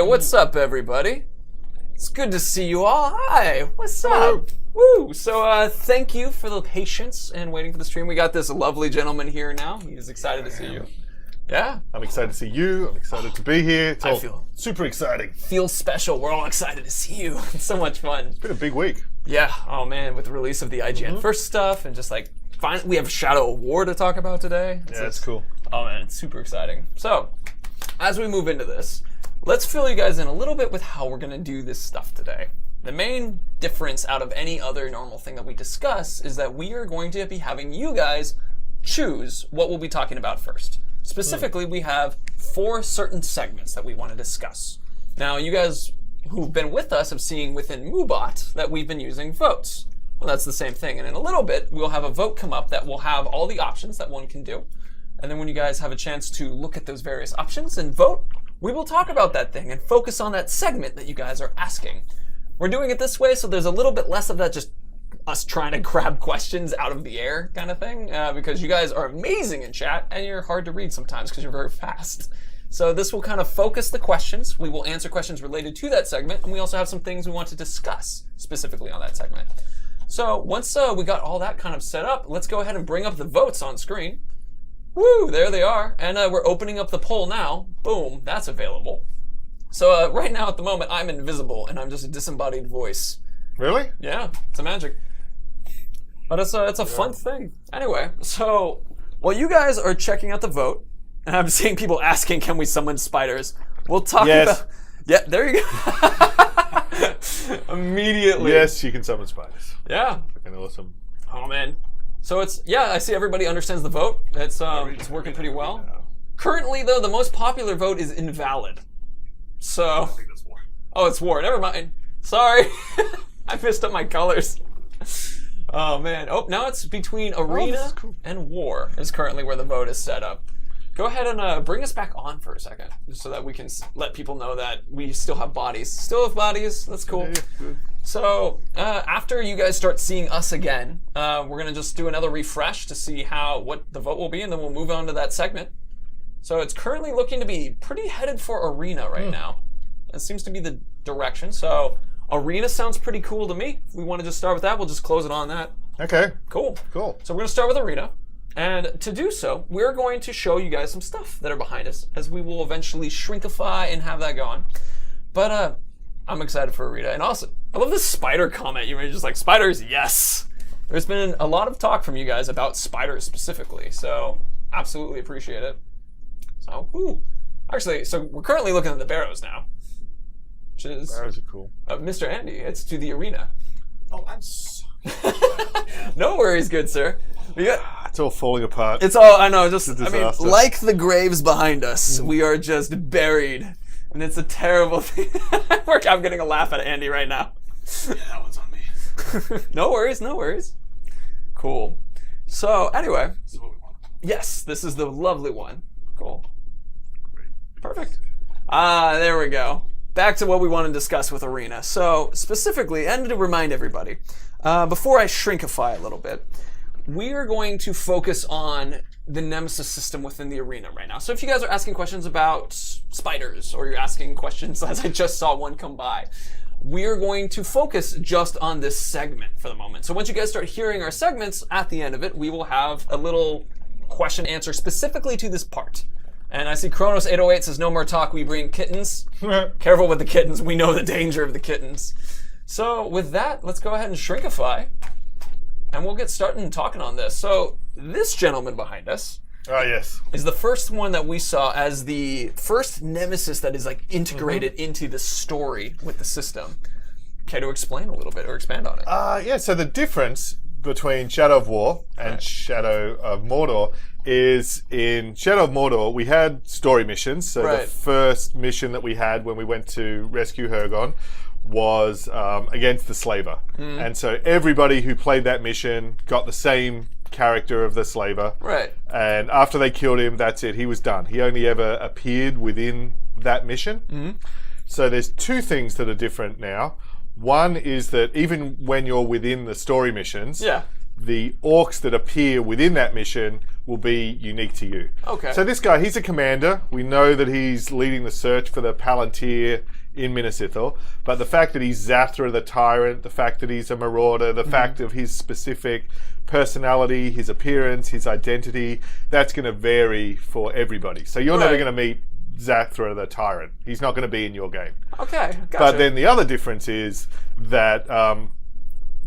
what's up, everybody? It's good to see you all. Hi, what's up? Woo! So, thank you for the patience and waiting for the stream. We got this lovely gentleman here now. He's excited to see you. Yeah? I'm excited to see you. I'm excited to be here. It's I all feel super exciting. Feels special. We're all excited to see you. It's so much fun. It's been a big week. Yeah. Oh man, with the release of the IGN First stuff and just like, finally, we have Shadow of War to talk about today. That's cool. Oh man, it's super exciting. So, as we move into this, let's fill you guys in a little bit with how we're going to do this stuff today. The main difference out of any other normal thing that we discuss is that we are going to be having you guys choose what we'll be talking about first. Specifically, we have 4 certain segments that we want to discuss. Now, you guys who've been with us have seen within MooBot that we've been using votes. Well, that's the same thing. And in a little bit, we'll have a vote come up that will have all the options that one can do. And then when you guys have a chance to look at those various options and vote, we will talk about that thing and focus on that segment that you guys are asking. We're doing it this way so there's a little bit less of that just us trying to grab questions out of the air kind of thing, because you guys are amazing in chat and you're hard to read sometimes because you're very fast. So this will kind of focus the questions. We will answer questions related to that segment, and we also have some things we want to discuss specifically on that segment. So once we got all that kind of set up, let's go ahead and bring up the votes on screen. Woo, there they are. And we're opening up the poll now. Boom, that's available. So right now at the moment, I'm invisible and I'm just a disembodied voice. Really? Yeah, it's a magic. But it's a fun thing. Anyway, so while you guys are checking out the vote, and I'm seeing people asking, can we summon spiders? We'll talk about... Yeah, there you go. Immediately. Yes, you can summon spiders. Yeah. Fucking awesome. Oh, man. So it's... Yeah, I see everybody understands the vote. It's working pretty well. Currently, though, the most popular vote is invalid. So... I think that's war. Oh, it's war. Never mind. Sorry. I messed up my colors. Oh, man. Oh, now it's between arena and war is currently where the vote is set up. Go ahead and bring us back on for a second so that we can let people know that we still have bodies. Still have bodies. That's cool. Yeah. So after you guys start seeing us again, we're going to just do another refresh to see what the vote will be, and then we'll move on to that segment. So it's currently looking to be pretty headed for arena right now. That seems to be the direction. So arena sounds pretty cool to me. If we want to just start with that, we'll just close it on that. Okay. Cool. Cool. So we're going to start with arena. And to do so, we're going to show you guys some stuff that are behind us, as we will eventually shrinkify and have that going. But I'm excited for arena. And also, I love this spider comment. You were just like, spiders, yes. There's been a lot of talk from you guys about spiders specifically, so absolutely appreciate it. So, actually, so we're currently looking at the barrows now. Which is... Barrows are cool. Mr. Andy, it's to the arena. Oh, I'm so... No worries, good sir. It's all falling apart. It's all, I know, just, It's a I mean, disaster. like the graves behind us, we are just buried. And it's a terrible thing. I'm getting a laugh at Andy right now. Yeah, that one's on me. No worries, no worries. Cool. So, anyway, This is what we want. yes, this is the lovely one. Cool. Perfect. There we go. Back to what we want to discuss with arena. So, specifically, and to remind everybody, before I shrinkify a little bit, we are going to focus on the Nemesis system within the arena right now. So if you guys are asking questions about spiders, or you're asking questions, as I just saw one come by, we are going to focus just on this segment for the moment. So once you guys start hearing our segments, at the end of it, we will have a little question answer specifically to this part. And I see Kronos808 says, no more talk, we bring kittens. Careful with the kittens, we know the danger of the kittens. So with that, let's go ahead and shrinkify. And we'll get started talking on this. So this gentleman behind us yes. is the first one that we saw as the first Nemesis that is like integrated into the story with the system. Care to explain a little bit or expand on it? Yeah, so the difference between Shadow of War and Shadow of Mordor is in Shadow of Mordor, we had story missions. So the first mission that we had when we went to rescue Hergon was against the slaver. And so everybody who played that mission got the same character of the slaver. Right. And after they killed him, that's it. He was done. He only ever appeared within that mission. So there's 2 things that are different now. One is that even when you're within the story missions, the orcs that appear within that mission will be unique to you. Okay. So this guy, he's a commander. We know that he's leading the search for the Palantir in Minas Ithil, but the fact that he's Zathra the Tyrant, the fact that he's a marauder, the fact of his specific personality, his appearance, his identity, that's going to vary for everybody. So you're never going to meet Zathra the Tyrant. He's not going to be in your game. Okay, gotcha. But then the other difference is that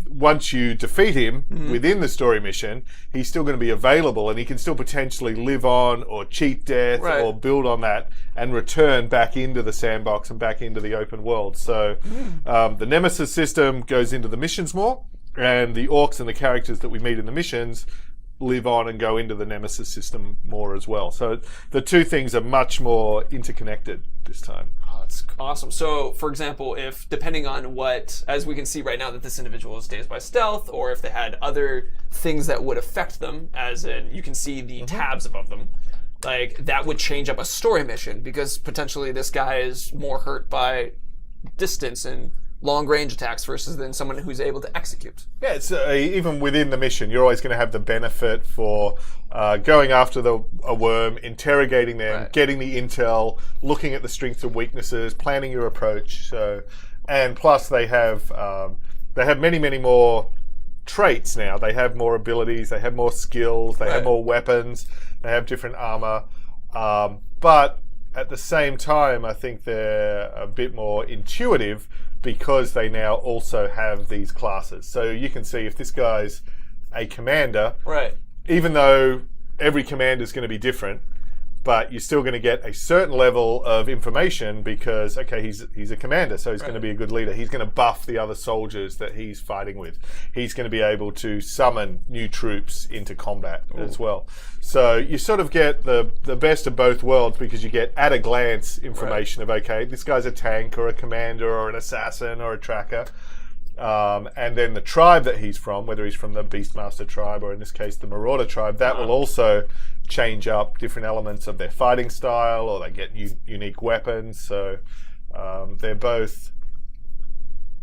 once you defeat him within the story mission, he's still going to be available and he can still potentially live on or cheat death or build on that and return back into the sandbox and back into the open world. So the Nemesis system goes into the missions more, and the orcs and the characters that we meet in the missions live on and go into the Nemesis system more as well. So the two things are much more interconnected this time. Oh, that's awesome. So, for example, if depending on what, as we can see right now that this individual is dazed by stealth, or if they had other things that would affect them, as in you can see the tabs above them, like that would change up a story mission because potentially this guy is more hurt by distance and long range attacks versus than someone who's able to execute. Yeah, it's even within the mission, you're always going to have the benefit for going after a worm, interrogating them, getting the intel, looking at the strengths and weaknesses, planning your approach. So, and plus they have many, many more traits now. They have more abilities, they have more skills, they have more weapons, they have different armor. But at the same time, I think they're a bit more intuitive because they now also have these classes. So you can see if this guy's a commander, even though every commander is going to be different, but you're still going to get a certain level of information because, okay, he's a commander, so he's going to be a good leader. He's going to buff the other soldiers that he's fighting with. He's going to be able to summon new troops into combat as well. So you sort of get the best of both worlds because you get at a glance information of, okay, this guy's a tank or a commander or an assassin or a tracker. And then the tribe that he's from, whether he's from the Beastmaster tribe or in this case the Marauder tribe, that will also change up different elements of their fighting style, or they get unique weapons. So they're both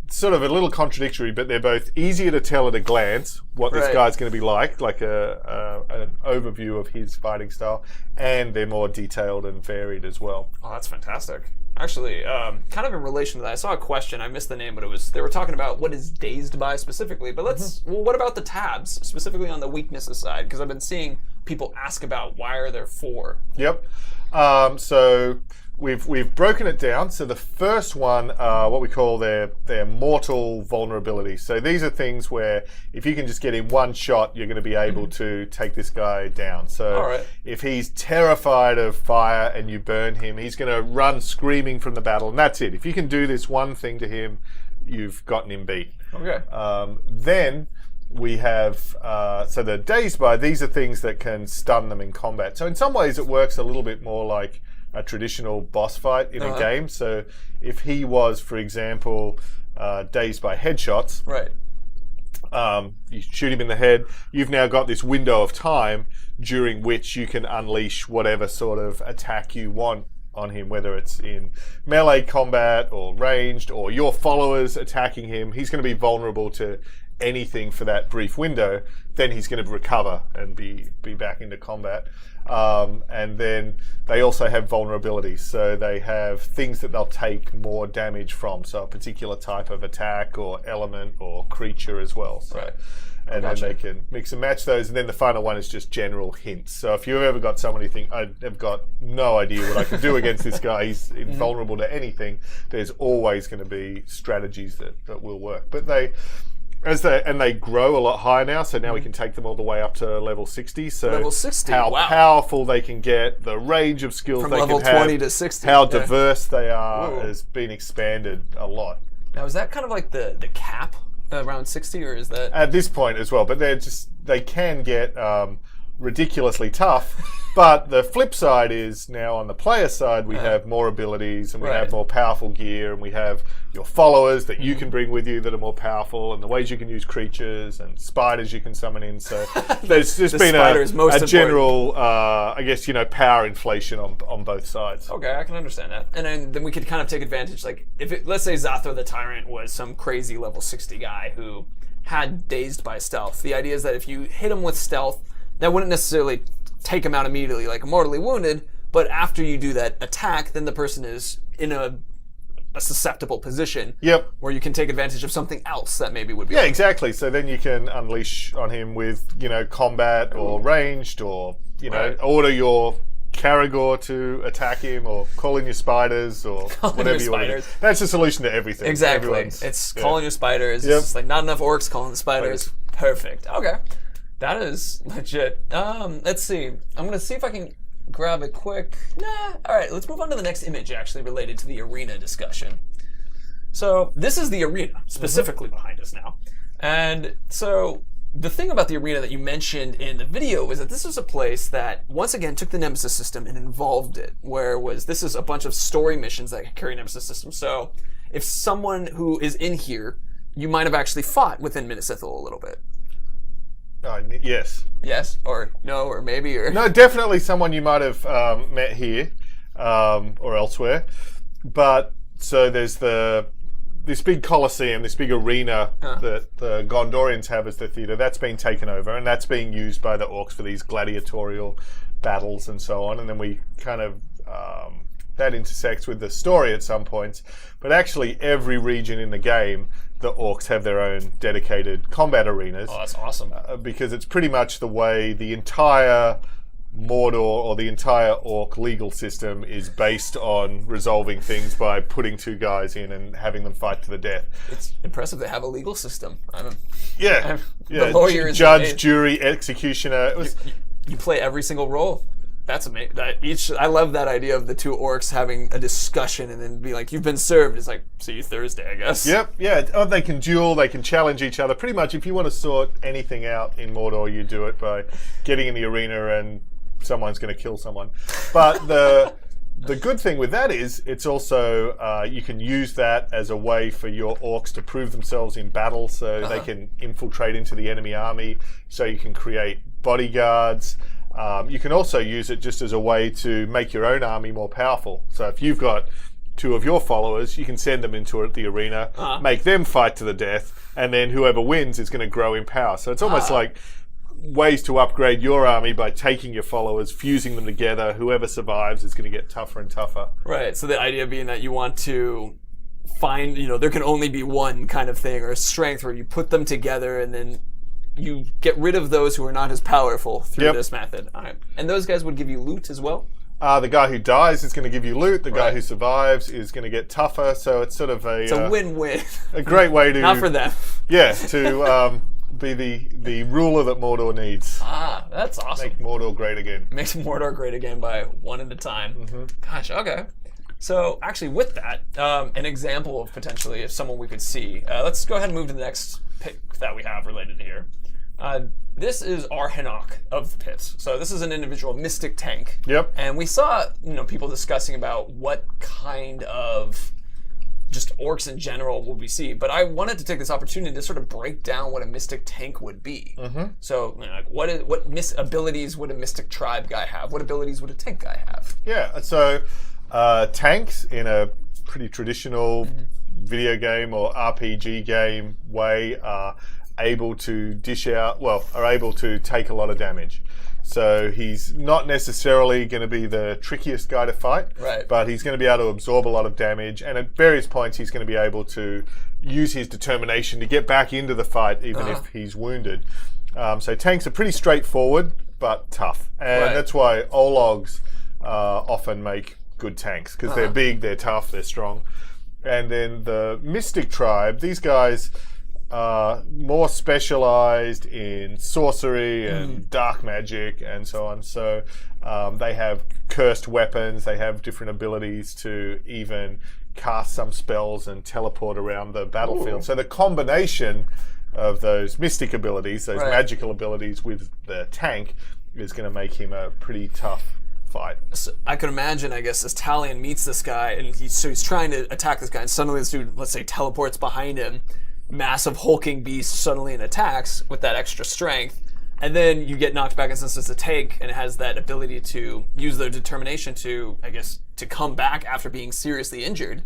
sort of a little contradictory, but they're both easier to tell at a glance what this guy's going to be like an overview of his fighting style, and they're more detailed and varied as well. Oh, that's fantastic. Actually, kind of in relation to that, I saw a question. I missed the name, but they were talking about what is dazed by specifically. But well, what about the tabs, specifically on the weaknesses side? Because I've been seeing people ask about why are there 4? Yep. So we've broken it down. So the first one, what we call their mortal vulnerabilities. So these are things where if you can just get in one shot, you're going to be able to take this guy down. So if he's terrified of fire and you burn him, he's going to run screaming from the battle, and that's it. If you can do this one thing to him, you've gotten him beat. Okay. Then we have, so the dazed by, these are things that can stun them in combat. So in some ways it works a little bit more like a traditional boss fight in a game. So if he was, for example, dazed by headshots, you shoot him in the head, you've now got this window of time during which you can unleash whatever sort of attack you want on him, whether it's in melee combat or ranged or your followers attacking him. He's going to be vulnerable to anything for that brief window. Then he's going to recover and be back into combat. And then they also have vulnerabilities, so they have things that they'll take more damage from, so a particular type of attack or element or creature as well. So, and then they can mix and match those, and then the final one is just general hints. So if you've ever got someone who think, I've got no idea what I can do against this guy, he's invulnerable to anything, there's always going to be strategies that will work. But they grow a lot higher now, so now we can take them all the way up to level 60. So level 60, how powerful they can get, the range of skills from they level can have, 20 to 60. how diverse they are has been expanded a lot. Now, is that kind of like the cap around 60, or is that at this point as well? But they can get ridiculously tough. But the flip side is now on the player side, we have more abilities and we have more powerful gear, and we have your followers that you can bring with you that are more powerful, and the ways you can use creatures and spiders you can summon in. So there's just been a general, I guess, power inflation on both sides. Okay, I can understand that. And then we could kind of take advantage, like, let's say Zathra the Tyrant was some crazy level 60 guy who had dazed by stealth. The idea is that if you hit him with stealth, that wouldn't necessarily take him out immediately, like mortally wounded, but after you do that attack, then the person is in a a susceptible position. Yep. Where you can take advantage of something else that maybe would be. Yeah, exactly. So then you can unleash on him with, combat or ranged, or, Right. order your Caragor to attack him, or call in your spiders, or whatever you want to do. spiders. That's the solution to everything. Exactly. Everyone's- It's yeah. calling your spiders. Yep. It's just like not enough orcs calling the spiders. Perfect. Okay. That is legit. Let's see. I'm going to see if I can grab a quick... Nah. All right, let's move on to the next image actually related to the arena discussion. So this is the arena specifically behind us now. And so the thing about the arena that you mentioned in the video is that this is a place that once again took the Nemesis system and involved it, this is a bunch of story missions that carry Nemesis system. So if someone who is in here, you might have actually fought within Minas Ithil a little bit. Yes. Yes, or no, or maybe, or... No, definitely someone you might have met here or elsewhere. But so there's this big coliseum, this big arena that the Gondorians have as their theatre. That's been taken over, and that's being used by the orcs for these gladiatorial battles and so on. And then we kind of that intersects with the story at some points. But actually, every region in the game, the orcs have their own dedicated combat arenas. Oh, that's awesome. Because it's pretty much the way the entire Mordor or the entire orc legal system is based on resolving things by putting two guys in and having them fight to the death. It's impressive they have a legal system. Yeah. The lawyer is judge, amazing. jury, executioner. It was, You play every single role. That's amazing. I love that idea of the two orcs having a discussion and then be like, "You've been served." It's like, "See you Thursday, I guess." Yep, yeah. Oh, they can duel, they can challenge each other. Pretty much, if you want to sort anything out in Mordor, you do it by getting in the arena and someone's going to kill someone. But the good thing with that is it's also you can use that as a way for your orcs to prove themselves in battle, so they can infiltrate into the enemy army, so you can create bodyguards. You can also use it just as a way to make your own army more powerful. So if you've got two of your followers, you can send them into the arena, make them fight to the death, and then whoever wins is going to grow in power. So it's almost like ways to upgrade your army by taking your followers, fusing them together. Whoever survives is going to get tougher and tougher. Right. So the idea being that you want to find, there can only be one kind of thing, or a strength where you put them together and then you get rid of those who are not as powerful through this method. All right. And those guys would give you loot as well? The guy who dies is going to give you loot. The guy Right. who survives is going to get tougher. So it's sort of It's a win-win. a great way to... Not for them. Yeah, to be the ruler that Mordor needs. That's awesome. Make Mordor great again. Makes Mordor great again by one at a time. Gosh, okay. So actually with that, an example of potentially someone we could see. Let's go ahead and move to the next pick that we have related to here. This is our Hanok of the pits. So this is an individual mystic tank. Yep. And we saw, people discussing about what kind of just orcs in general would we see. But I wanted to take this opportunity to sort of break down what a mystic tank would be. So, what abilities would a mystic tribe guy have? What abilities would a tank guy have? Yeah, so tanks in a pretty traditional video game or RPG game way are able to are able to take a lot of damage. So he's not necessarily going to be the trickiest guy to fight, Right. but he's going to be able to absorb a lot of damage, and at various points he's going to be able to use his determination to get back into the fight even if he's wounded. So tanks are pretty straightforward but tough, and Right. that's why Ologs often make good tanks, because they're big, they're tough, they're strong. And then the Mystic tribe, these guys are more specialized in sorcery and dark magic and so on. So they have cursed weapons, they have different abilities to even cast some spells and teleport around the battlefield. So the combination of those mystic abilities, those Right. magical abilities with the tank is going to make him a pretty tough fight. So I could imagine, I guess, as Talion meets this guy, and he's trying to attack this guy, and suddenly this dude, let's say, teleports behind him, massive hulking beast suddenly and attacks with that extra strength, and then you get knocked back, and since it's a tank, and it has that ability to use their determination to, I guess, to come back after being seriously injured,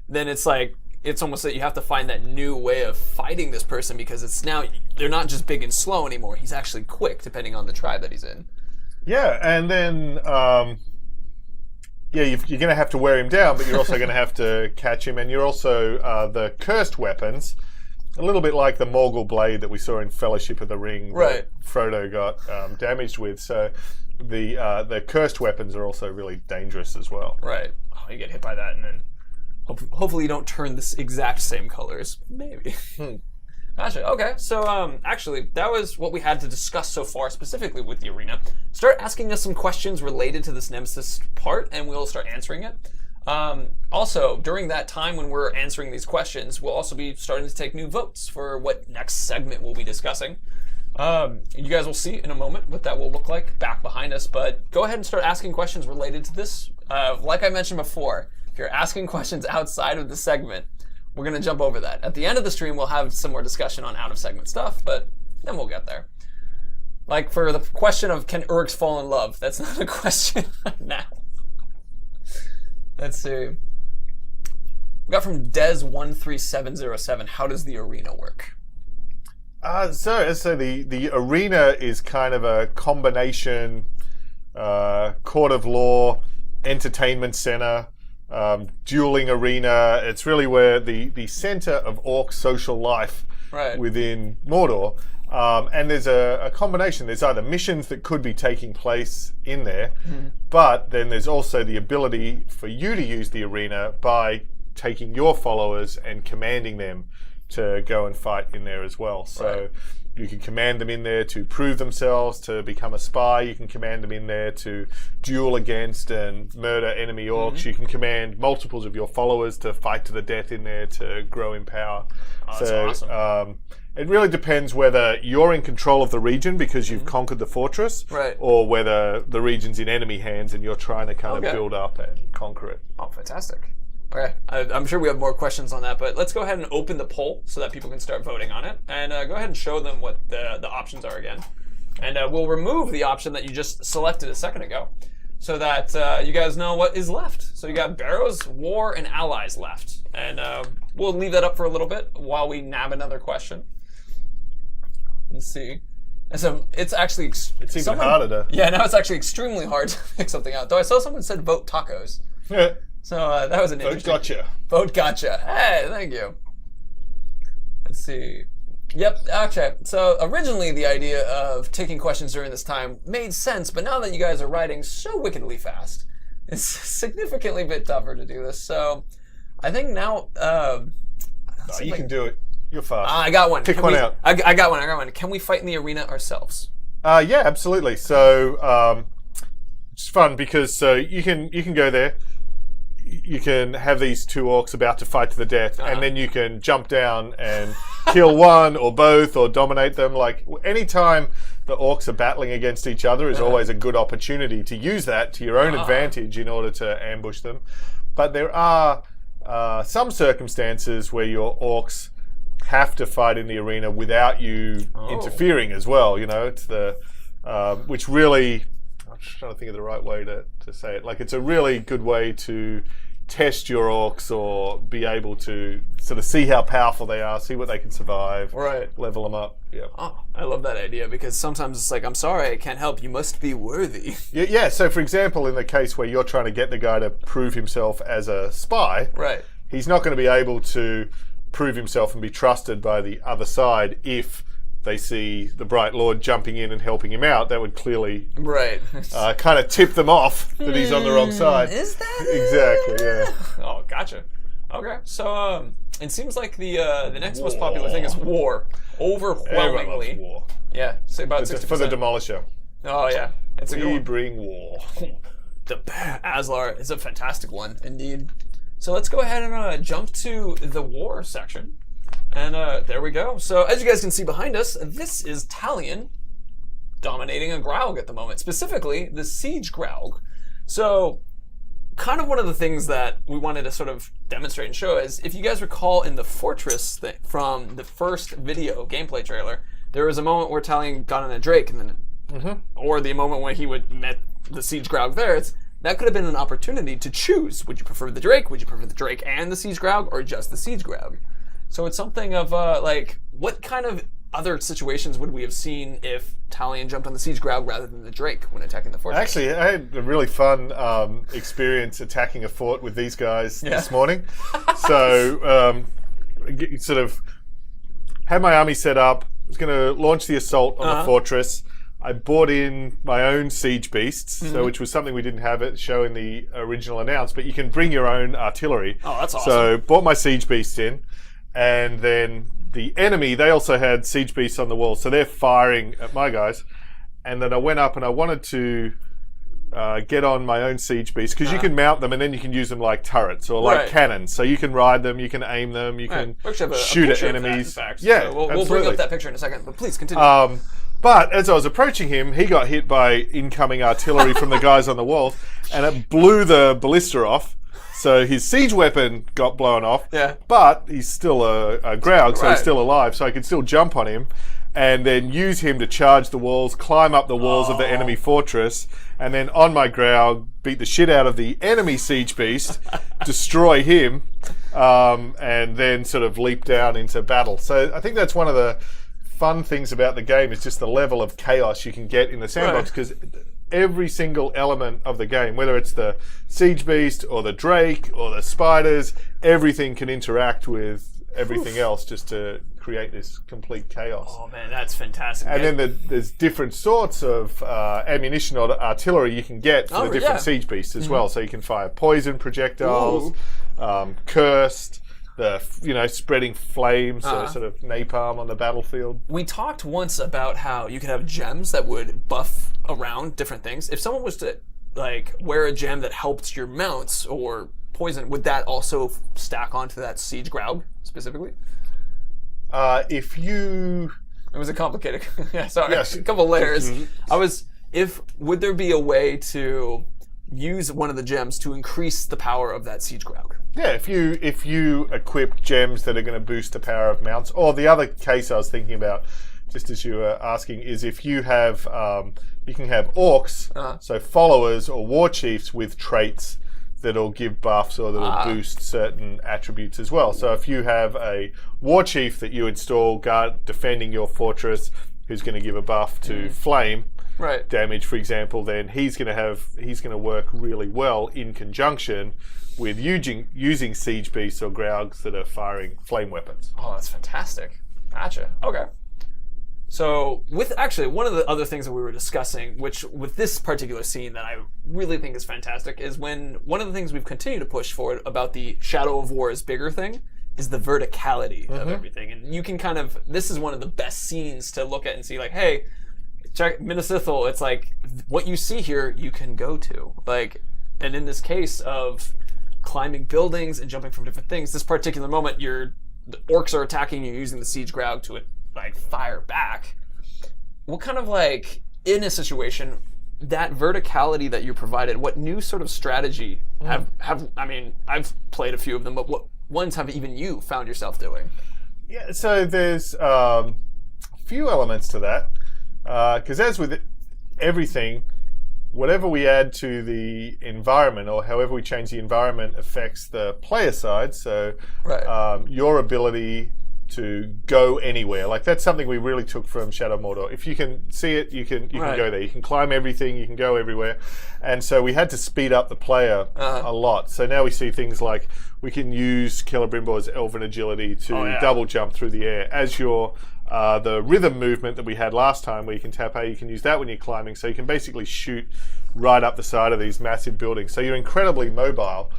then it's like, it's almost that you have to find that new way of fighting this person, because it's now, they're not just big and slow anymore, he's actually quick, depending on the tribe that he's in. Yeah, and then you're going to have to wear him down, but you're also going to have to catch him, and you're also the cursed weapons, a little bit like the Morgul blade that we saw in Fellowship of the Ring that Frodo got damaged with. So the cursed weapons are also really dangerous as well. Right. Oh, you get hit by that, and then hopefully you don't turn this exact same colors. Maybe. Gotcha. Okay, so actually, that was what we had to discuss so far, specifically with the arena. Start asking us some questions related to this Nemesis part, and we'll start answering it. Also, during that time when we're answering these questions, we'll also be starting to take new votes for what next segment we'll be discussing. You guys will see in a moment what that will look like back behind us, but go ahead and start asking questions related to this. Like I mentioned before, if you're asking questions outside of the segment, we're going to jump over that. At the end of the stream, we'll have some more discussion on out-of-segment stuff, but then we'll get there. Like for the question of can Urks fall in love? That's not a question now. Let's see. We got from Des13707, how does the arena work? So the arena is kind of a combination court of law, entertainment center, dueling arena. It's really where the center of orc social life within Mordor. And there's a combination. There's either missions that could be taking place in there, but then there's also the ability for you to use the arena by taking your followers and commanding them to go and fight in there as well. So you can command them in there to prove themselves, to become a spy. You can command them in there to duel against and murder enemy orcs. You can command multiples of your followers to fight to the death in there to grow in power. Oh, that's awesome. It really depends whether you're in control of the region because you've conquered the fortress, or whether the region's in enemy hands and you're trying to kind of build up and conquer it. Oh, fantastic. Okay, I'm sure we have more questions on that, but let's go ahead and open the poll so that people can start voting on it. And go ahead and show them what the options are again. And we'll remove the option that you just selected a second ago so that you guys know what is left. So you got Barrows, War, and Allies left. And we'll leave that up for a little bit while we nab another question. Let's see. And so it's actually... It's even harder to... Yeah, now it's actually extremely hard to pick something out. Though I saw someone said vote tacos. Yeah. So that was an interesting... Vote gotcha. Vote gotcha. Hey, thank you. Let's see. Yep, okay. So originally the idea of taking questions during this time made sense, but now that you guys are writing so wickedly fast, it's significantly a bit tougher to do this. So I think now... you can do it. You're fast. I got one. Pick one out. I got one. Can we fight in the arena ourselves? Yeah, absolutely. So it's fun because you can go there. You can have these two orcs about to fight to the death, and then you can jump down and kill one or both or dominate them. Like anytime the orcs are battling against each other is always a good opportunity to use that to your own advantage in order to ambush them. But there are some circumstances where your orcs have to fight in the arena without you interfering as well. You know, it's the which really, I'm just trying to think of the right way to say it. Like, it's a really good way to test your orcs or be able to sort of see how powerful they are, see what they can survive, level them up. Yeah. Oh, I love that idea because sometimes it's like, I'm sorry, I can't help. You must be worthy. Yeah. So, for example, in the case where you're trying to get the guy to prove himself as a spy, he's not going to be able to prove himself and be trusted by the other side if they see the Bright Lord jumping in and helping him out. That would clearly kind of tip them off that he's on the wrong side. Is that exactly? Yeah. Oh, gotcha. Okay, so it seems like the next most popular thing is War. Overwhelmingly. Everyone loves War. Yeah, say about 60%. For the Demolisher. Oh yeah, it's a good one. We bring war. The Aslar is a fantastic one indeed. So let's go ahead and jump to the War section. And there we go. So as you guys can see behind us, this is Talion dominating a Graug at the moment, specifically the Siege Graug. So kind of one of the things that we wanted to sort of demonstrate and show is, if you guys recall in the Fortress thing from the first video gameplay trailer, there was a moment where Talion got on a Drake, and then, or the moment when he met the Siege Graug there. That could have been an opportunity to choose. Would you prefer the Drake? Would you prefer the Drake and the Siege Graug, or just the Siege Graug? So it's something of like, what kind of other situations would we have seen if Talion jumped on the siege ground rather than the Drake when attacking the fortress? Actually, I had a really fun experience attacking a fort with these guys this morning. So, sort of had my army set up, was going to launch the assault on the fortress. I bought in my own siege beasts, so which was something we didn't have it show in the original announce, but you can bring your own artillery. Oh, that's awesome. So bought my siege beasts in, and then the enemy, they also had siege beasts on the wall, so they're firing at my guys. And then I went up and I wanted to get on my own siege beasts, because you can mount them and then you can use them like turrets or like cannons. So you can ride them, you can aim them, you can shoot at enemies. Yeah, so we'll bring up that picture in a second, but please continue. But as I was approaching him, he got hit by incoming artillery from the guys on the wall, and it blew the ballista off. So his siege weapon got blown off, but he's still a Graug, so he's still alive. So I could still jump on him and then use him to charge the walls, climb up the walls of the enemy fortress, and then on my Graug, beat the shit out of the enemy siege beast, destroy him, and then sort of leap down into battle. So I think that's one of the fun things about the game, is just the level of chaos you can get in the sandbox, because every single element of the game, whether it's the siege beast or the Drake or the spiders, everything can interact with everything else just to create this complete chaos. Oh man, that's fantastic. And then there's different sorts of ammunition or artillery you can get for the different siege beasts as well. So you can fire poison projectiles, cursed, spreading flames, so sort of napalm on the battlefield. We talked once about how you could have gems that would buff around different things. If someone was to wear a gem that helped your mounts or poison, would that also stack onto that siege Graug specifically? It was a complicated. A couple layers. Would there be a way to use one of the gems to increase the power of that siege Graug? Yeah, if you equip gems that are going to boost the power of mounts, or the other case I was thinking about, just as you were asking, is if you have you can have orcs, so followers or war chiefs with traits that'll give buffs or that'll boost certain attributes as well. So if you have a war chief that you install defending your fortress, who's going to give a buff to flame damage, for example, then he's going to work really well in conjunction with using siege beasts or Graugs that are firing flame weapons. Oh, that's fantastic. Gotcha. Okay. So with one of the other things that we were discussing, which with this particular scene that I really think is fantastic, is when one of the things we've continued to push forward about the Shadow of War is bigger thing is the verticality of everything. And you can this is one of the best scenes to look at and see hey, check Minas Ithil, it's what you see here you can go to. And in this case of climbing buildings and jumping from different things, this particular moment the orcs are attacking you using the siege Graug to fire back. What kind of in a situation, that verticality that you provided, what new sort of strategy I've played a few of them, but what ones have even you found yourself doing? Yeah, so there's a few elements to that, because as with everything, whatever we add to the environment or however we change the environment affects the player side. So your ability to go anywhere, that's something we really took from Shadow of Mordor. If you can see it, you can go there. You can climb everything, you can go everywhere. And so we had to speed up the player a lot. So now we see things like we can use Celebrimbor's Elven Agility to double jump through the air. As your the rhythm movement that we had last time, where you can tap A, you can use that when you're climbing. So you can basically shoot right up the side of these massive buildings. So you're incredibly mobile.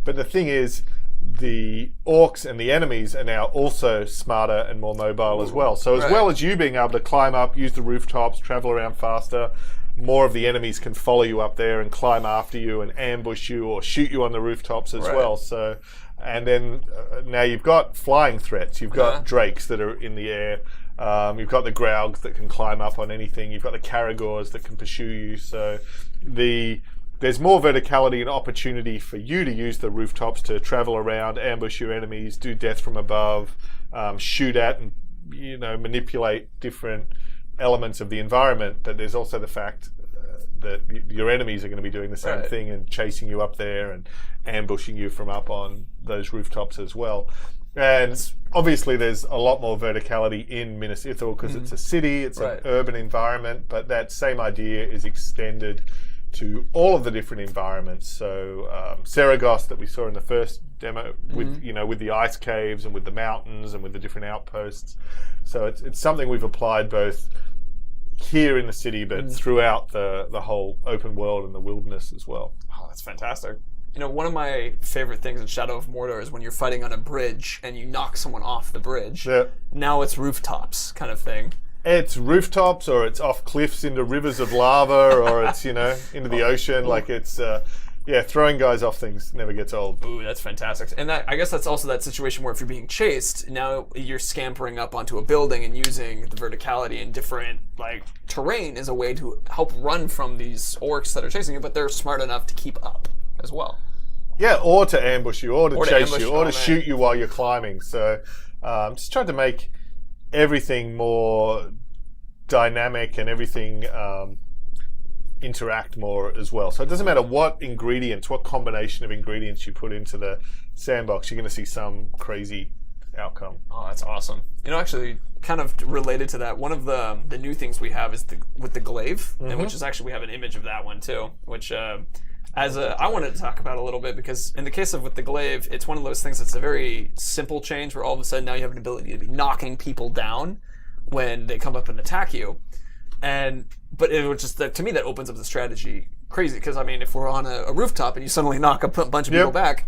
But the thing is, the orcs and the enemies are now also smarter and more mobile as well. So as well as you being able to climb up, use the rooftops, travel around faster, more of the enemies can follow you up there and climb after you and ambush you or shoot you on the rooftops as well. So, and then now you've got flying threats. You've got drakes that are in the air. You've got the Graugs that can climb up on anything. You've got the Caragors that can pursue you. So there's more verticality and opportunity for you to use the rooftops to travel around, ambush your enemies, do death from above, shoot at and manipulate different elements of the environment. But there's also the fact that your enemies are going to be doing the same thing and chasing you up there and ambushing you from up on those rooftops as well. And obviously there's a lot more verticality in Minas Ithil because it's a city, it's an urban environment, but that same idea is extended to all of the different environments. So Saragosse that we saw in the first demo with with the ice caves and with the mountains and with the different outposts. So it's something we've applied both here in the city but throughout the whole open world and the wilderness as well. Oh, that's fantastic. You know, one of my favorite things in Shadow of Mordor is when you're fighting on a bridge and you knock someone off the bridge. Yeah. Now it's rooftops kind of thing. It's rooftops, or it's off cliffs into rivers of lava, or it's, into the ocean. Like it's, throwing guys off things never gets old. Ooh, that's fantastic. And I guess that's also that situation where if you're being chased, now you're scampering up onto a building and using the verticality and different terrain as a way to help run from these orcs that are chasing you, but they're smart enough to keep up as well. Yeah, or to ambush you, or to chase you, or to man. shoot you while you're climbing. So just trying to make everything more dynamic and everything interact more as well. So it doesn't matter what combination of ingredients you put into the sandbox, you're going to see some crazy outcome. Oh, that's awesome. Actually, kind of related to that, one of the new things we have is with the glaive, and which is actually, we have an image of that one too, which I wanted to talk about a little bit, because in the case of with the glaive, it's one of those things that's a very simple change where all of a sudden now you have an ability to be knocking people down when they come up and attack you. But it was just that, to me, that opens up the strategy crazy, because I mean, if we're on a rooftop and you suddenly knock a bunch of people back,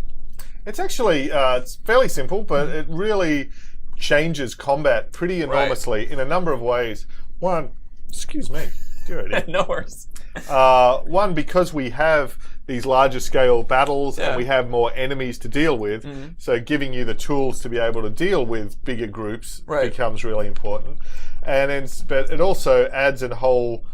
it's actually it's fairly simple, but it really changes combat pretty enormously in a number of ways. One, excuse me, no worries. One, because we have these larger scale battles and we have more enemies to deal with, so giving you the tools to be able to deal with bigger groups becomes really important. And but it also adds a whole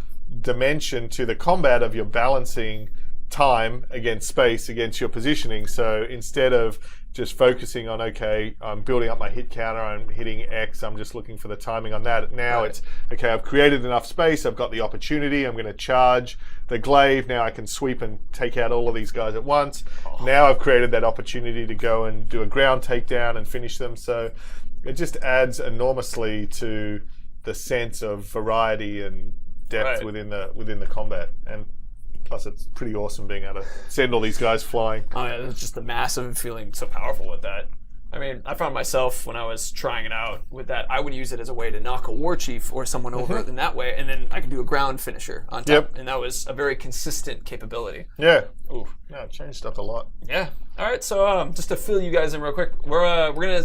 dimension to the combat of your balancing time against space against your positioning. So instead of just focusing on, okay, I'm building up my hit counter, I'm hitting X, I'm just looking for the timing on that. Now it's, okay, I've created enough space, I've got the opportunity, I'm going to charge the glaive, now I can sweep and take out all of these guys at once. Now I've created that opportunity to go and do a ground takedown and finish them. So it just adds enormously to the sense of variety and depth within the combat. And plus, it's pretty awesome being able to send all these guys flying. Oh yeah, it's just the massive feeling so powerful with that. I mean, I found myself when I was trying it out with that, I would use it as a way to knock a war chief or someone over in that way, and then I could do a ground finisher on top, and that was a very consistent capability. Yeah. Ooh. No, it changed stuff a lot. Yeah. All right, so just to fill you guys in real quick, we're gonna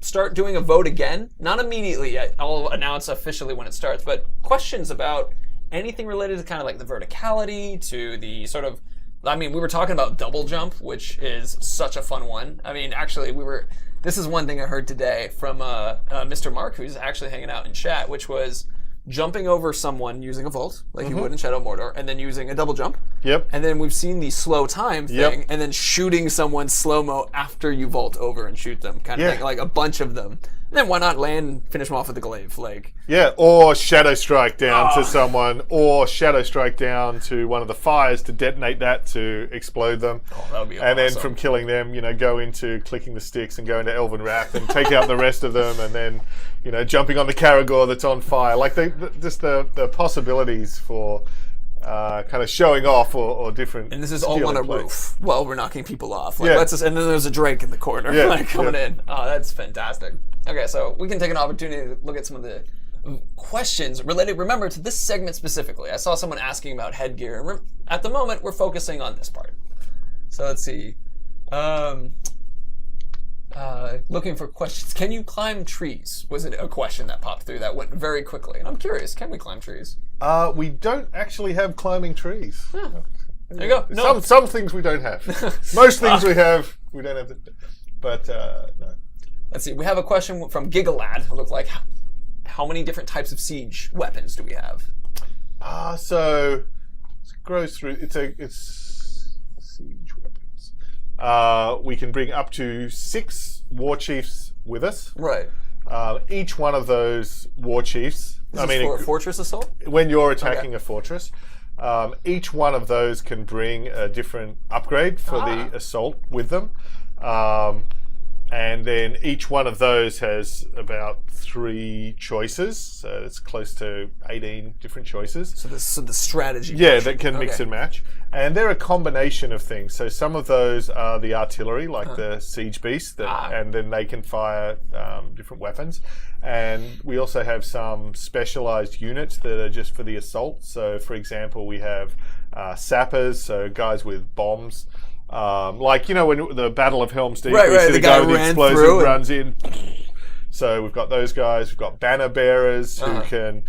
start doing a vote again. Not immediately yet. I'll announce officially when it starts, but questions about anything related to kind of like the verticality, to the sort of, I mean, we were talking about double jump, which is such a fun one. I mean, actually, this is one thing I heard today from Mr. Mark, who's actually hanging out in chat, which was jumping over someone using a vault, like you would in Shadow of Mordor, and then using a double jump. Yep. And then we've seen the slow time thing, and then shooting someone slow-mo after you vault over and shoot them, kind of thing, like a bunch of them. And then why not finish them off with the glaive? Or shadow strike down to someone, or shadow strike down to one of the fires to detonate that to explode them. Oh, that would be awesome. And then from killing them, go into clicking the sticks and go into Elven Wrath and take out the rest of them, and then, jumping on the Caragor that's on fire. Like just the possibilities for kind of showing off or different. And this is all on a roof while we're knocking people off. And then there's a Drake in the corner coming in. Oh, that's fantastic. Okay, so we can take an opportunity to look at some of the questions related, remember, to this segment specifically. I saw someone asking about headgear. And at the moment, we're focusing on this part. So let's see. Looking for questions. Can you climb trees? Was it a question that popped through that went very quickly? And I'm curious, can we climb trees? We don't actually have climbing trees. There you go. No. Some things we don't have. Most things we have, we don't have. But no. Let's see. We have a question from Gigalad. It looked like, how many different types of siege weapons do we have? So it goes through. It's siege weapons. We can bring up to 6 war chiefs with us. Right. Each one of those war chiefs. This is for a fortress assault? When you're attacking a fortress, each one of those can bring a different upgrade for the assault with them. And then each one of those has about 3 choices. So it's close to 18 different choices. So the strategy. Yeah, portion. that can mix and match. And they're a combination of things. So some of those are the artillery, like the siege beast, and then they can fire different weapons. And we also have some specialized units that are just for the assault. So for example, we have sappers, so guys with bombs. Like, you know, when the Battle of Helm's Deep, right, the guy guy with the ran explosive through runs in. So we've got those guys. We've got banner bearers who can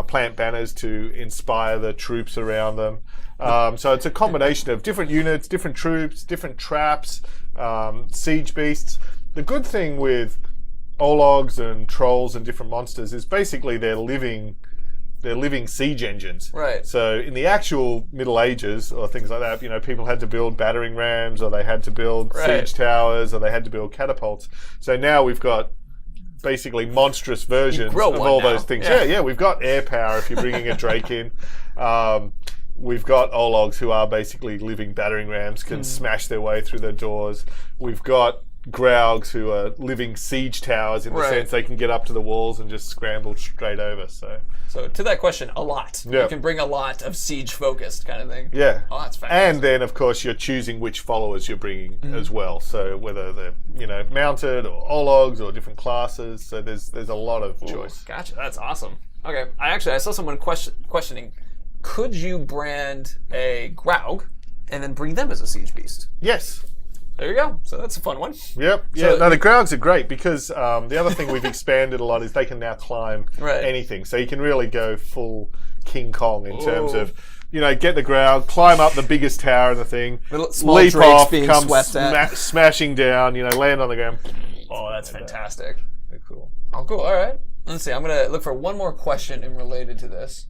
plant banners to inspire the troops around them. So it's a combination of different units, different troops, different traps, siege beasts. The good thing with Ologs and trolls and different monsters is basically they're living siege engines. Right. So in the actual Middle Ages or things like that, you know, people had to build battering rams, or they had to build siege towers, or they had to build catapults. So now we've got basically monstrous versions of all those things. Yeah, we've got air power if you're bringing a Drake in. We've got Ologs who are basically living battering rams, can smash their way through the doors. We've got Graugs who are living siege towers in the sense they can get up to the walls and just scramble straight over. So to that question, a lot. Yeah. You can bring a lot of siege-focused kind of thing. yeah. Oh, that's fantastic. And then, of course, you're choosing which followers you're bringing as well. So whether they're, you know, mounted or Ologs or different classes. So there's a lot of choice. Gotcha. That's awesome. Okay. I saw someone questioning, could you brand a Graug and then bring them as a siege beast? Yes. There you go. So that's a fun one. Yep. Yeah. No, the Graugs are great because the other thing we've expanded a lot is they can now climb anything. So you can really go full King Kong in terms of, you know, get the Graug, climb up the biggest tower in the thing, leap off, come smashing down, you know, land on the ground. Oh, that's fantastic. They're cool. Oh, cool. All right. Let's see. I'm going to look for one more question in related to this.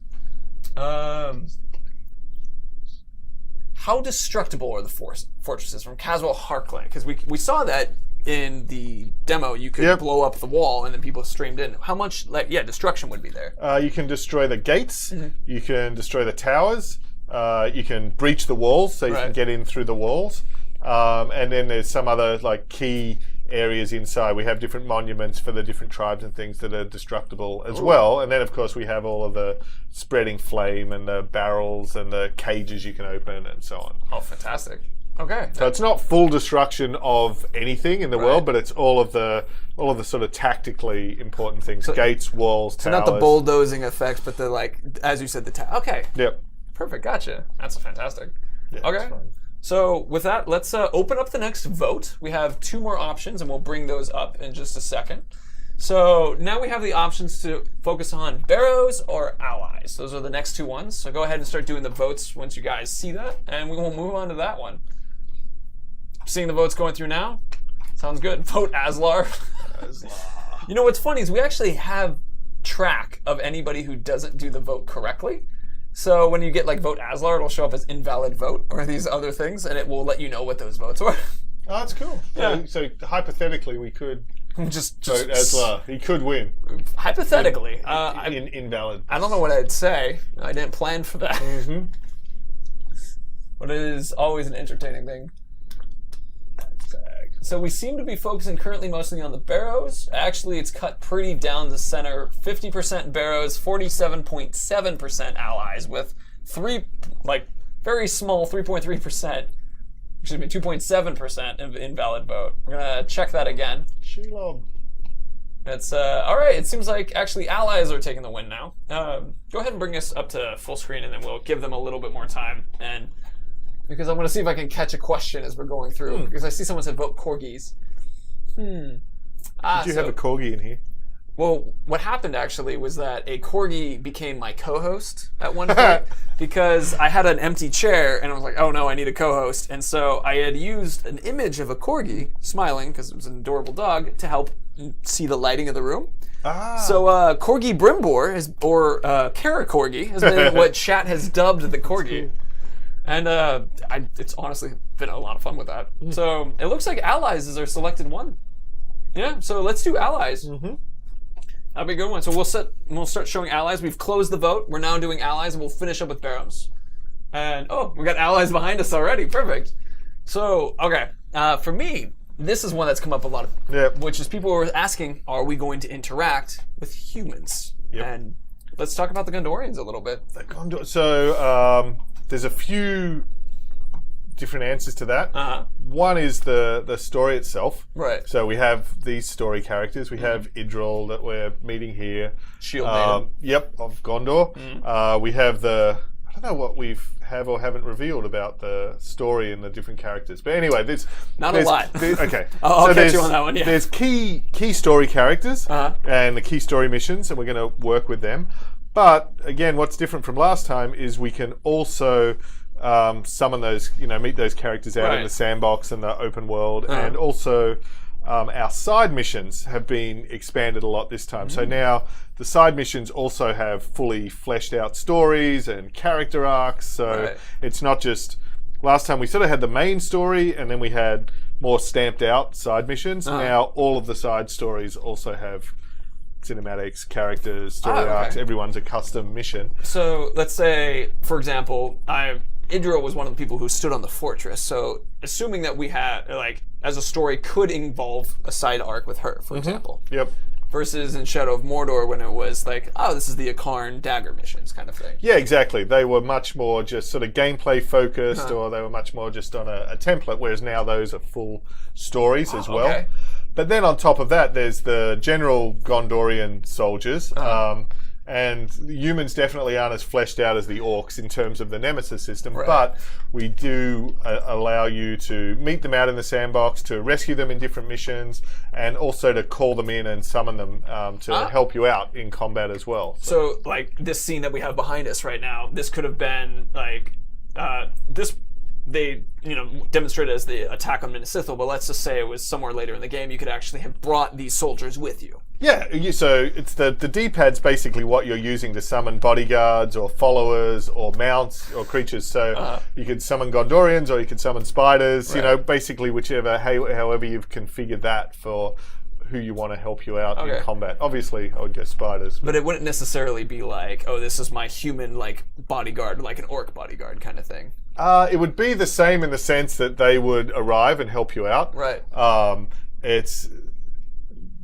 How destructible are the fortresses from casual Harkland? Because we saw that in the demo. You could blow up the wall and then people streamed in. How much destruction would be there? You can destroy the gates. You can destroy the towers. You can breach the walls, so you can get in through the walls. And then there's some other like key areas inside. We have different monuments for the different tribes and things that are destructible as well. And then, of course, we have all of the spreading flame and the barrels and the cages you can open and so on. Oh, fantastic. Okay. So it's not full destruction of anything in the world, but it's all of the sort of tactically important things: gates, walls, towers. So not the bulldozing effects, but the, like, as you said, the okay. Yep. Perfect. Gotcha. That's fantastic. Yeah, okay. So with that, let's open up the next vote. We have 2 more options, and we'll bring those up in just a second. So now we have the options to focus on barrows or allies. Those are the next 2 ones. So go ahead and start doing the votes once you guys see that, and we will move on to that one. Seeing the votes going through now? Sounds good. Vote Aslar. You know what's funny is we actually have track of anybody who doesn't do the vote correctly. So when you get like vote Aslar, it'll show up as invalid vote or these other things, and it will let you know what those votes were. Oh, that's cool. Yeah. So hypothetically, we could just vote Aslar. He could win. Hypothetically, invalid. I don't know what I'd say. I didn't plan for that. But it is always an entertaining thing. So we seem to be focusing currently mostly on the barrows. Actually, it's cut pretty down the center. 50% barrows, 47.7% allies, with very small 3.3%, excuse me, 2.7% of invalid vote. We're gonna check that again. Shelob. It's all right. It seems like actually allies are taking the win now. Go ahead and bring us up to full screen, and then we'll give them a little bit more time. And because I want to see if I can catch a question as we're going through. Because I see someone said vote corgis. Did you have a corgi in here? Well, what happened actually was that a corgi became my co-host at one point because I had an empty chair and I was like, oh no, I need a co-host. And so I had used an image of a corgi smiling, because it was an adorable dog, to help see the lighting of the room. So Corgi Brimbor, or Kara Corgi, has been what chat has dubbed the corgi. And it's honestly been a lot of fun with that. So it looks like allies is our selected one. Yeah, so let's do allies. That'd be a good one. So we'll start showing allies. We've closed the vote. We're now doing allies, and we'll finish up with barrows. And we got allies behind us already. Perfect. So okay, for me, this is one that's come up a lot, which is people were asking, are we going to interact with humans? Yep. And let's talk about the Gondorians a little bit. So there's a few different answers to that. One is the story itself. Right. So we have these story characters. We have Idril that we're meeting here. Shield Maiden. Yep, of Gondor. We have I don't know what we've have or haven't revealed about the story and the different characters. But anyway, there's a lot. Okay. I'll catch you on that one, yeah. There's key story characters and the key story missions, and we're going to work with them. But again, what's different from last time is we can also summon those, meet those characters out in the sandbox and the open world, and also our side missions have been expanded a lot this time. So now the side missions also have fully fleshed out stories and character arcs. So it's not just, last time we sort of had the main story and then we had more stamped out side missions. Now all of the side stories also have cinematics, characters, story arcs. Everyone's a custom mission. So let's say, for example, Idril was one of the people who stood on the fortress. So assuming that we had, as a story could involve a side arc with her, for example. Yep. Versus in Shadow of Mordor when it was this is the Akarn dagger missions kind of thing. Yeah, exactly. They were much more just sort of gameplay focused, or they were much more just on a template, whereas now those are full stories as well. Okay. But then on top of that, there's the general Gondorian soldiers. And humans definitely aren't as fleshed out as the orcs in terms of the Nemesis system, but we do allow you to meet them out in the sandbox, to rescue them in different missions, and also to call them in and summon them to help you out in combat as well. So, this scene that we have behind us right now, this could have been, they demonstrated as the attack on Minas Ithil, but let's just say it was somewhere later in the game, you could actually have brought these soldiers with you. Yeah, so it's the D-pad's basically what you're using to summon bodyguards or followers or mounts or creatures. So you could summon Gondorians or you could summon spiders, basically however you've configured that for who you want to help you out in combat. Obviously, I would go spiders. But it wouldn't necessarily be this is my human bodyguard, like an orc bodyguard kind of thing. It would be the same in the sense that they would arrive and help you out. Right. It's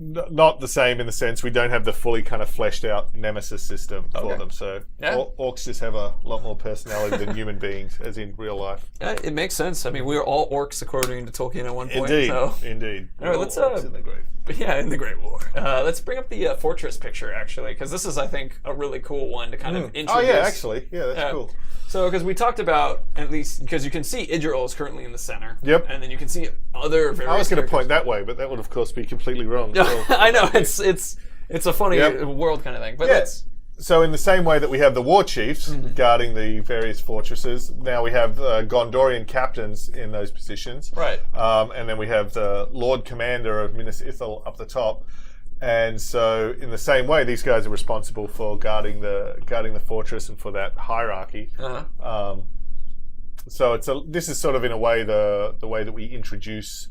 not the same in the sense we don't have the fully kind of fleshed out Nemesis system for them. So orcs just have a lot more personality than human beings, as in real life. Yeah, it makes sense. I mean, we were all orcs according to Tolkien at one point. Indeed. All right, let's in the Great. Yeah, in the Great War. Let's bring up the fortress picture actually, because this is, I think, a really cool one to kind of introduce. Oh yeah, actually, that's cool. So, because we talked about, at least, because you can see Idril is currently in the center. Yep. And then you can see other various I was going to point that way, but that would, of course, be completely wrong. I know, it's a funny world kind of thing. But so in the same way that we have the war chiefs guarding the various fortresses, now we have Gondorian captains in those positions. Right. And then we have the Lord Commander of Minas Ithil up the top. And so, in the same way, these guys are responsible for guarding the fortress and for that hierarchy. So this is sort of in a way the way that we introduce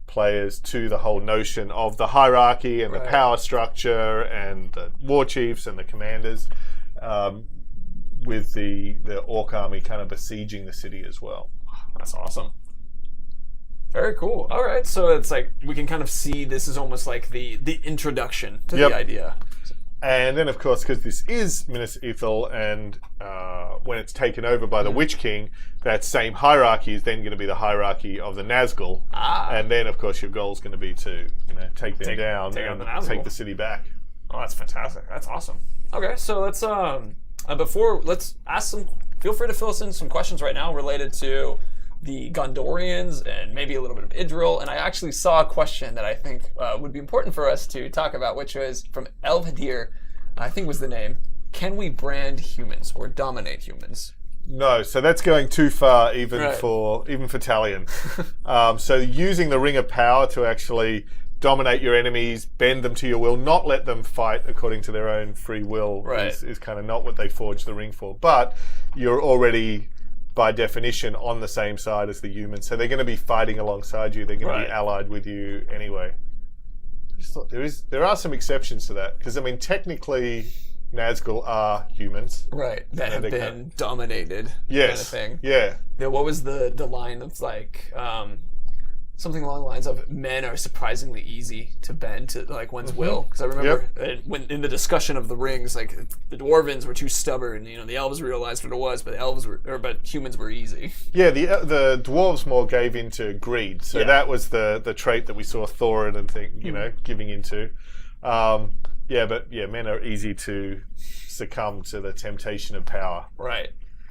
players to the whole notion of the hierarchy and the power structure and the war chiefs and the commanders, with the orc army kind of besieging the city as well. That's awesome. Very cool. All right, so it's we can kind of see this is almost like the introduction to the idea. And then, of course, because this is Minas Ithil, and when it's taken over by the Witch King, that same hierarchy is then going to be the hierarchy of the Nazgul. And then, of course, your goal is going to be to take them down and take the city back. Oh, that's fantastic. That's awesome. Okay, so let's ask some. Feel free to fill us in some questions right now related to the Gondorians and maybe a little bit of Idril. And I actually saw a question that I think would be important for us to talk about, which was from Elvhadir, I think was the name. Can we brand humans or dominate humans? No, so that's going too far even for Talion. So using the Ring of Power to actually dominate your enemies, bend them to your will, not let them fight according to their own free will is kind of not what they forged the ring for. But you're already, by definition, on the same side as the humans. So they're going to be fighting alongside you. They're going to be allied with you anyway. I just thought there are some exceptions to that. Because, I mean, technically, Nazgul are humans. Right. That have been dominated. Yes. Kind of thing. Yeah. What was the line of something along the lines of men are surprisingly easy to bend to like one's will. Because I remember when in the discussion of the rings, like the dwarvens were too stubborn. You know, the elves realized what it was, but but humans were easy. Yeah, the dwarves more gave into greed, so that was the trait that we saw Thorin and giving into. Men are easy to succumb to the temptation of power. Right.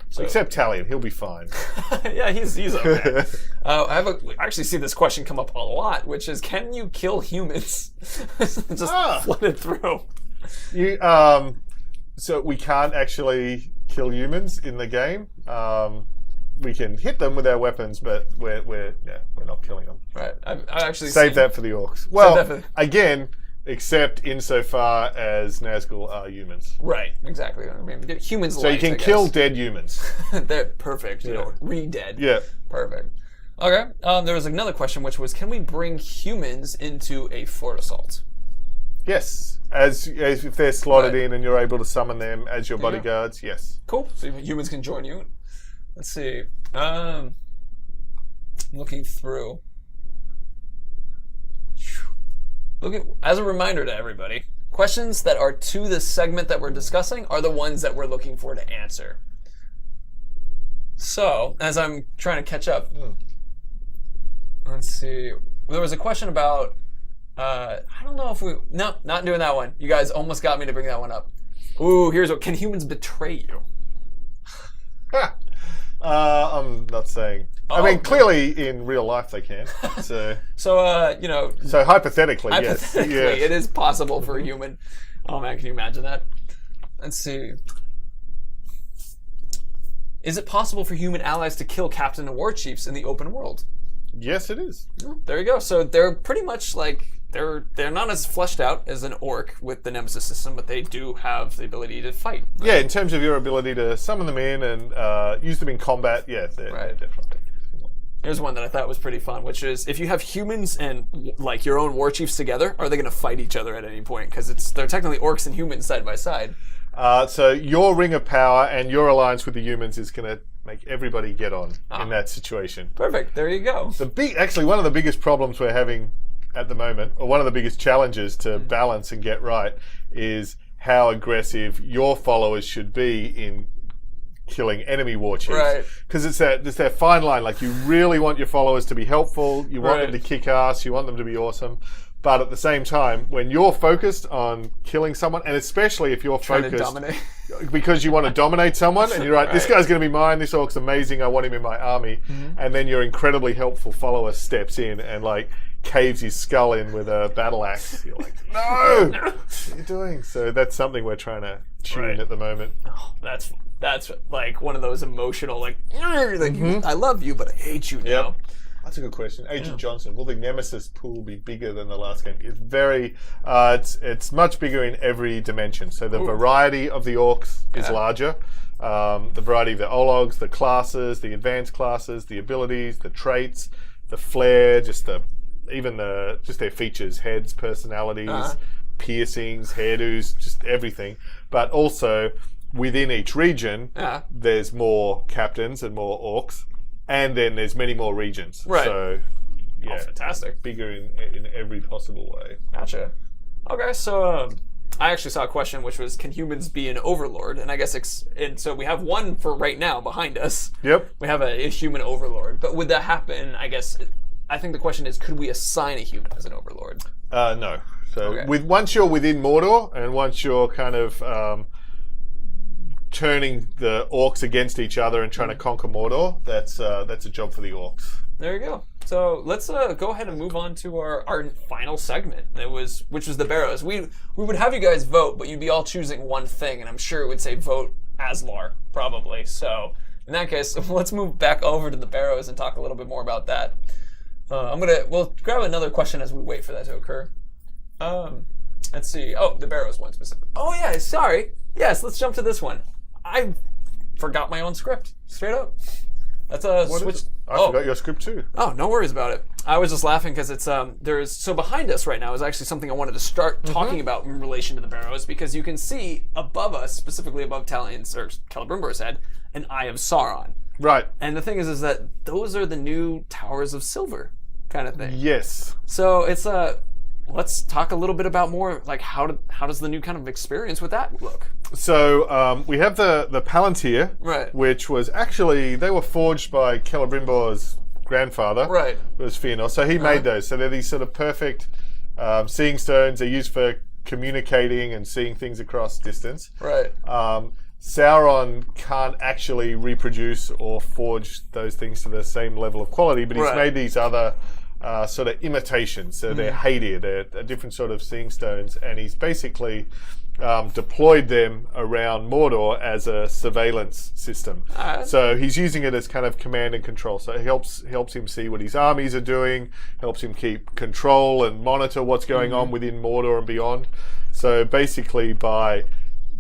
So, except Talion, he'll be fine. Yeah, he's okay. I actually see this question come up a lot, which is, can you kill humans? Just flooded through. So we can't actually kill humans in the game. We can hit them with our weapons, but we're not killing them. Right. I've actually save that for the orcs. Well, again. Except insofar as Nazgul are humans. Right, exactly. I mean, humans. So you can kill dead humans. They're perfect. You know, re-dead. Yeah. Perfect. Okay. There was another question, which was, can we bring humans into a fort assault? Yes. As if they're slotted in and you're able to summon them as your bodyguards. Yes. Cool. So humans can join you. Let's see. Looking through. As a reminder to everybody, questions that are to this segment that we're discussing are the ones that we're looking for to answer. So, as I'm trying to catch up, let's see. There was a question about, I don't know if no, not doing that one. You guys almost got me to bring that one up. Ooh, here's what, can humans betray you? I'm not saying. I mean, clearly in real life they can. So, So hypothetically, yes. It is possible for a human. Oh man, can you imagine that? Let's see. Is it possible for human allies to kill captain and war chiefs in the open world? Yes, it is. Oh, there you go. So they're pretty much like they're not as fleshed out as an orc with the Nemesis system, but they do have the ability to fight. Right? Yeah, in terms of your ability to summon them in and use them in combat, they're definitely. Here's one that I thought was pretty fun, which is, if you have humans and like your own war chiefs together, are they going to fight each other at any point? Because they're technically orcs and humans side by side. So your ring of power and your alliance with the humans is going to make everybody get on in that situation. Perfect. There you go. Actually, one of the biggest problems we're having at the moment, or one of the biggest challenges to balance and get right, is how aggressive your followers should be in killing enemy war chiefs. Right. Because it's that fine line. Like, you really want your followers to be helpful, you want them to kick ass, you want them to be awesome. But at the same time, when you're focused on killing someone, and especially if you're trying focused to dominate. because you want to dominate someone, and you're right, this guy's going to be mine, this orc's amazing, I want him in my army, and then your incredibly helpful follower steps in and like caves his skull in with a battle axe. You're like, no! What are you doing? So that's something we're trying to tune at the moment. Oh, that's like one of those emotional, like I love you, but I hate you now. Yep. That's a good question. Agent Johnson, will the Nemesis pool be bigger than the last game? It's very, it's much bigger in every dimension. So the variety of the orcs is larger. The variety of the ologs, the classes, the advanced classes, the abilities, the traits, the flair, just their features, heads, personalities, piercings, hairdos, just everything. But also within each region, there's more captains and more orcs. And then there's many more regions. Right. So, fantastic. Bigger in every possible way. Gotcha. Okay, so I actually saw a question which was, can humans be an overlord? And I guess, so we have one for right now behind us. Yep. We have a human overlord. But would that happen, I guess, I think the question is, could we assign a human as an overlord? No. So once you're within Mordor, and once you're kind of turning the orcs against each other and trying to conquer Mordor, that's a job for the orcs. There you go. So let's go ahead and move on to our final segment. Which was the Barrows. We would have you guys vote, but you'd be all choosing one thing, and I'm sure it would say vote Aslar, probably. So in that case, let's move back over to the Barrows and talk a little bit more about that. We'll grab another question as we wait for that to occur. Let's see. Oh, the Barrows one specific. Oh yeah, sorry. Yes, let's jump to this one. I forgot my own script, straight up. That's a switch. I forgot your script too. Oh, no worries about it. I was just laughing because it's so behind us right now is actually something I wanted to start talking about in relation to the Barrows, because you can see above us, specifically above Talion's or Celebrimbor's head, an Eye of Sauron. Right. And the thing is that those are the new Towers of Silver. kind of thing. Yes. So it's let's talk a little bit about more like how does the new kind of experience with that look? So we have the Palantir, Right. which was actually, they were forged by Celebrimbor's grandfather, Right. was Fëanor. So he made those. So they're these sort of perfect seeing stones. They're used for communicating and seeing things across distance. Right. Sauron can't actually reproduce or forge those things to the same level of quality, but he's made these other sort of imitations. So they're Hadir, they're a different sort of seeing stones, and he's basically deployed them around Mordor as a surveillance system. So he's using it as kind of command and control. So it helps him see what his armies are doing, helps him keep control and monitor what's going on within Mordor and beyond. So basically by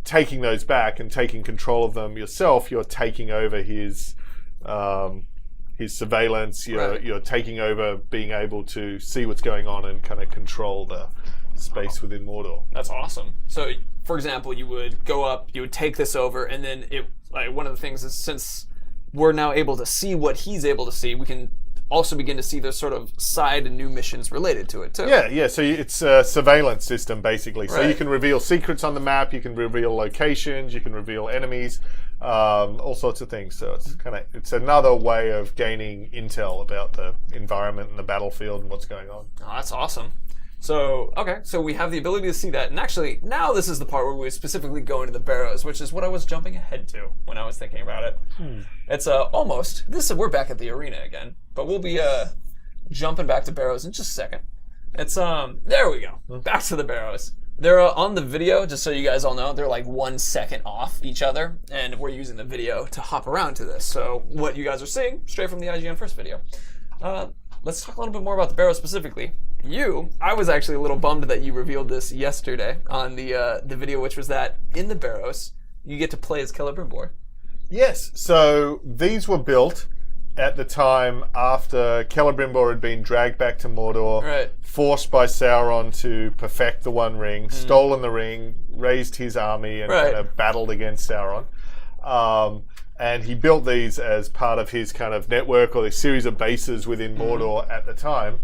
taking those back and taking control of them yourself, you're taking over his surveillance, you're taking over being able to see what's going on and kind of control the space within Mordor. That's awesome. So, for example, you would go up, you would take this over, and then one of the things is, since we're now able to see what he's able to see, we can also begin to see the sort of side and new missions related to it too. Yeah. So it's a surveillance system basically. So you can reveal secrets on the map, you can reveal locations, you can reveal enemies, all sorts of things. So it's another way of gaining intel about the environment and the battlefield and what's going on. Oh, that's awesome. So, okay, so we have the ability to see that. And actually, now this is the part where we specifically go into the barrows, which is what I was jumping ahead to when I was thinking about it. It's almost, we're back at the arena again, but we'll be jumping back to barrows in just a second. It's, there we go, back to the barrows. They're on the video, just so you guys all know, they're like 1 second off each other, and we're using the video to hop around to this. So what you guys are seeing, straight from the IGN first video. Let's talk a little bit more about the barrows specifically. I was actually a little bummed that you revealed this yesterday on the video, which was that in the barrows, you get to play as Celebrimbor. Yes, so these were built at the time after Celebrimbor had been dragged back to Mordor, forced by Sauron to perfect the One Ring, stolen the ring, raised his army, and kind of battled against Sauron. And he built these as part of his kind of network or the series of bases within Mordor at the time.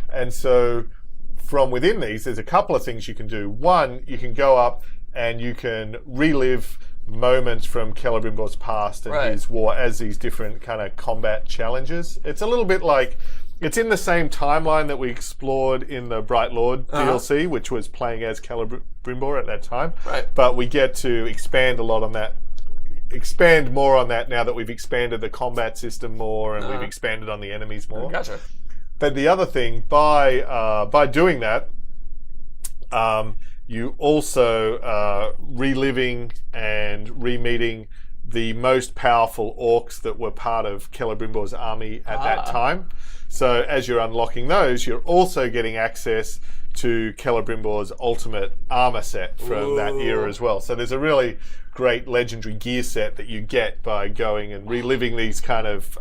And so from within these, there's a couple of things you can do. One, you can go up and you can relive moments from Celebrimbor's past and his war as these different kind of combat challenges. It's a little bit like, it's in the same timeline that we explored in the Bright Lord DLC, which was playing as Celebrimbor at that time. But we get to expand a lot on that. Expand more on that now that we've expanded the combat system more and we've expanded on the enemies more. Gotcha. But the other thing, by doing that, you also reliving and re-meeting the most powerful orcs that were part of Celebrimbor's army at that time. So as you're unlocking those, you're also getting access to Celebrimbor's ultimate armor set from that era as well. So there's a really great legendary gear set that you get by going and reliving these kind of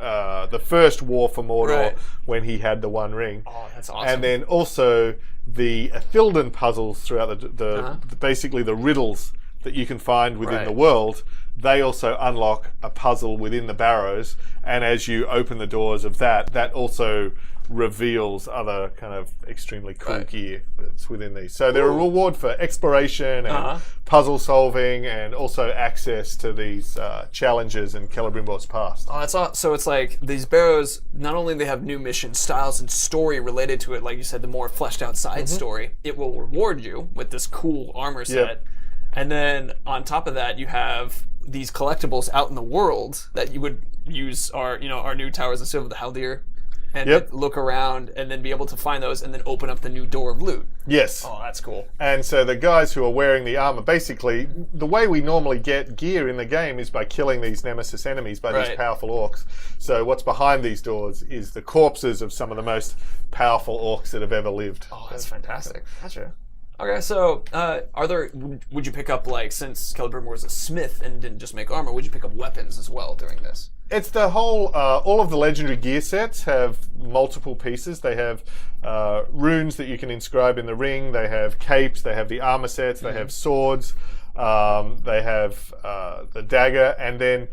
the first war for Mordor when he had the One Ring. Oh, that's awesome. And then also the Ithilden puzzles throughout the basically the riddles that you can find within the world. They also unlock a puzzle within the barrows, and as you open the doors of that also reveals other kind of extremely cool gear that's within these. So they're a reward for exploration and puzzle solving, and also access to these challenges in Celebrimbor's past. Oh, that's so it's like these barrows, not only they have new mission styles and story related to it, like you said, the more fleshed out side story, it will reward you with this cool armor set. And then on top of that, you have these collectibles out in the world that you would use our new Towers of Silver, the Haldir, and look around and then be able to find those and then open up the new door of loot. Yes. Oh, that's cool. And so the guys who are wearing the armor, basically, the way we normally get gear in the game is by killing these nemesis enemies, by these powerful orcs. So what's behind these doors is the corpses of some of the most powerful orcs that have ever lived. Oh, that's fantastic. Gotcha. Okay, so would you pick up, like, since Celebrimbor was a smith and didn't just make armor, would you pick up weapons as well during this? It's the whole, all of the legendary gear sets have multiple pieces. They have runes that you can inscribe in the ring, they have capes, they have the armor sets, they have swords, they have the dagger, and then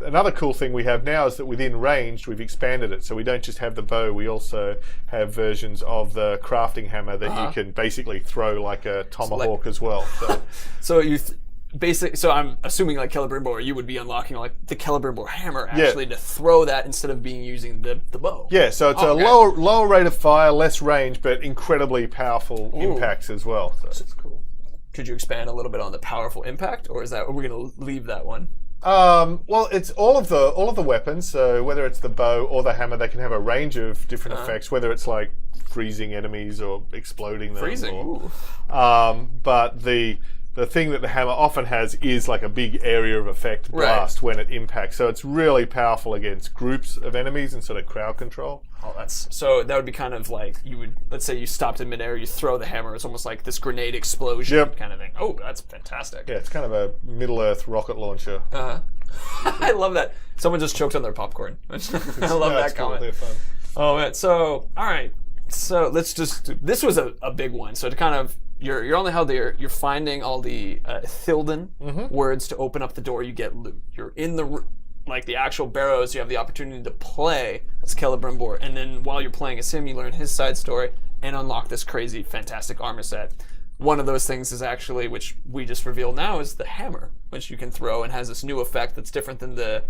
another cool thing we have now is that within ranged, we've expanded it. So we don't just have the bow, we also have versions of the crafting hammer that you can basically throw like a tomahawk as well. So, So so I'm assuming like Celebrimbor, you would be unlocking like the Celebrimbor hammer actually to throw that instead of using the bow. yeah, so it's a lower rate of fire, less range, but incredibly powerful impacts as well. So it's cool. Could you expand a little bit on the powerful impact, or are we going to leave that one? Well, it's all of the weapons. So whether it's the bow or the hammer, they can have a range of different effects. Whether it's like freezing enemies or exploding them. Freezing. But the thing that the hammer often has is like a big area of effect blast when it impacts. So it's really powerful against groups of enemies and sort of crowd control. Oh, so that would be kind of like let's say you stopped in midair, you throw the hammer, it's almost like this grenade explosion kind of thing. Oh, that's fantastic. Yeah, it's kind of a Middle-earth rocket launcher. I love that. Someone just choked on their popcorn. I love that comment. They're fun. Oh man, so all right. So this was a big one. So to kind of you're on the hell there. You're finding all the Thilden words to open up the door. You get loot. You're in the actual barrows. You have the opportunity to play as Celebrimbor, and then while you're playing as him, you learn his side story and unlock this crazy, fantastic armor set. One of those things is actually, which we just revealed now, is the hammer, which you can throw and has this new effect that's different than the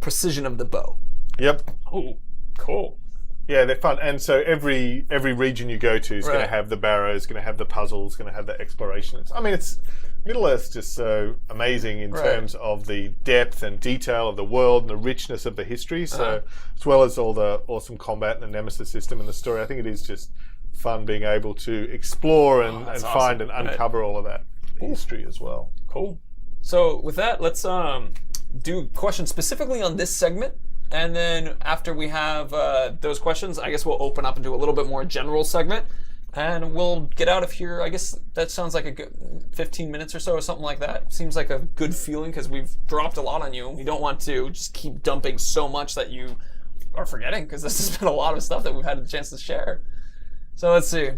precision of the bow. Yep. Oh, cool. Yeah, they're fun. And so every region you go to is going to have the barrows, going to have the puzzles, going to have the exploration. Middle-earth's just so amazing in terms of the depth and detail of the world and the richness of the history. So as well as all the awesome combat and the nemesis system and the story, I think it is just fun being able to explore and find and uncover all of that history as well. Cool. So with that, let's do questions specifically on this segment. And then after we have those questions, I guess we'll open up and do a little bit more general segment. And we'll get out of here. I guess that sounds like a good 15 minutes or so or something like that. Seems like a good feeling because we've dropped a lot on you. We don't want to just keep dumping so much that you are forgetting, because this has been a lot of stuff that we've had a chance to share. So let's see.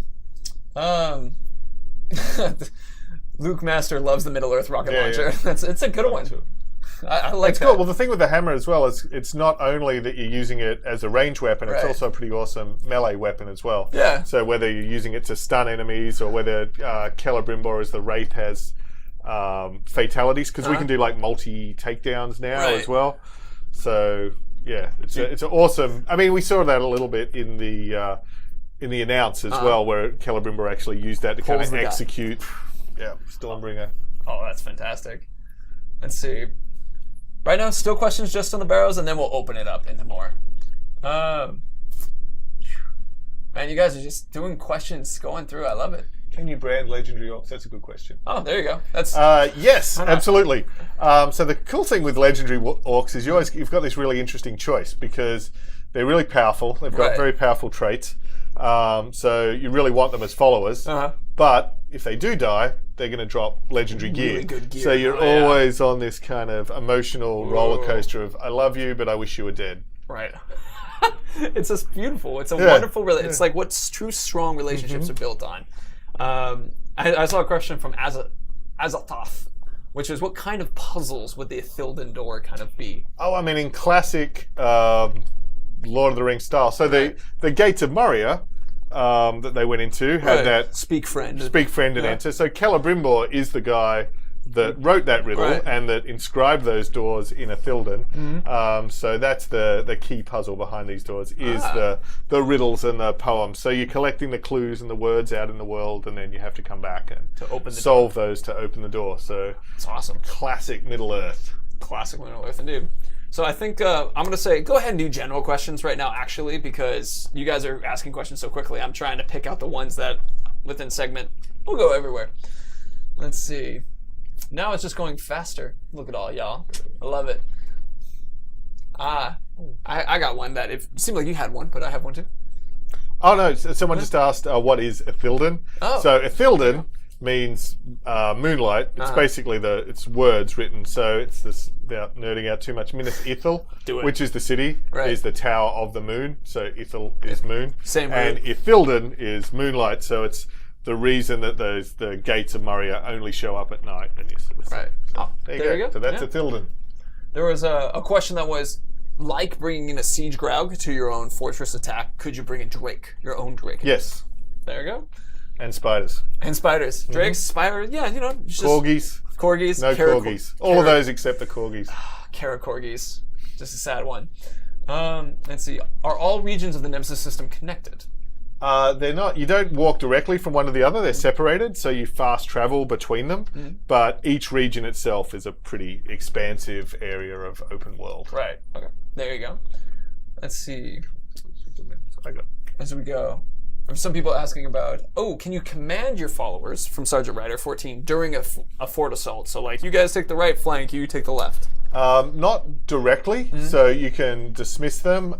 Luke Master loves the Middle-earth rocket launcher. Yeah. It's a good one. I like that. Cool. Well, the thing with the hammer as well is it's not only that you're using it as a range weapon, it's also a pretty awesome melee weapon as well. Yeah. So whether you're using it to stun enemies or whether Celebrimbor as the Wraith has fatalities, because we can do like multi takedowns now as well. So yeah, it's an awesome. I mean, we saw that a little bit in the announce as well, where Celebrimbor actually used that to kind of execute. Yeah, Stormbringer. Oh, that's fantastic. Let's see. Right now, still questions just on the barrows, and then we'll open it up into more. Man, you guys are just doing questions, going through. I love it. Can you brand legendary orcs? That's a good question. Oh, there you go. That's yes, absolutely. So the cool thing with legendary orcs is you've got this really interesting choice because they're really powerful. They've got very powerful traits. So you really want them as followers. But if they do die, they're going to drop legendary gear. Really good gear. So you're always on this kind of emotional roller coaster of, I love you, but I wish you were dead. Right. It's just beautiful. It's a wonderful relationship. It's like what true strong relationships are built on. I saw a question from Azathoth, which is what kind of puzzles would the Thilden door kind of be? Oh, I mean, in classic Lord of the Rings style. So the Gates of Moria that they went into had that speak friend and enter. So Celebrimbor is the guy that wrote that riddle and that inscribed those doors in a Thilden. So that's the key puzzle behind these doors is the riddles and the poems. So you're collecting the clues and the words out in the world, and then you have to come back and to open solve those to open the door. So it's awesome. Classic Middle-earth. Classic Middle-earth, indeed. So I think I'm going to say go ahead and do general questions right now, actually, because you guys are asking questions so quickly. I'm trying to pick out the ones that within segment will go everywhere. Let's see. Now it's just going faster. Look at all y'all. I love it. I got one that it seemed like you had one, but I have one too. Oh no! Someone just asked what is a Thilden. So a Thilden means moonlight. It's basically it's words written. So it's this, without nerding out too much, Minas Ithil, which is the city, is the tower of the moon. So Ithil is moon. Same word. And Ithilden is moonlight. So it's the reason that the Gates of Moria only show up at night. And right. So there you go. So that's a Thilden. There was a question that was, like bringing in a siege Graug to your own fortress attack, could you bring a Drake, your own Drake? Yes. There you go. And spiders. And spiders. Drakes, spiders, yeah, you know. Just Corgis. No corgis. All of those except the corgis. Kara corgis. Just a sad one. Let's see. Are all regions of the Nemesis system connected? They're not. You don't walk directly from one to the other. They're separated, so you fast travel between them. But each region itself is a pretty expansive area of open world. Right. Okay. There you go. Let's see. I got As we go. Some people asking about, can you command your followers from Sergeant Ryder 14 during a fort assault? So, like, you guys take the right flank, you take the left. Not directly. So you can dismiss them.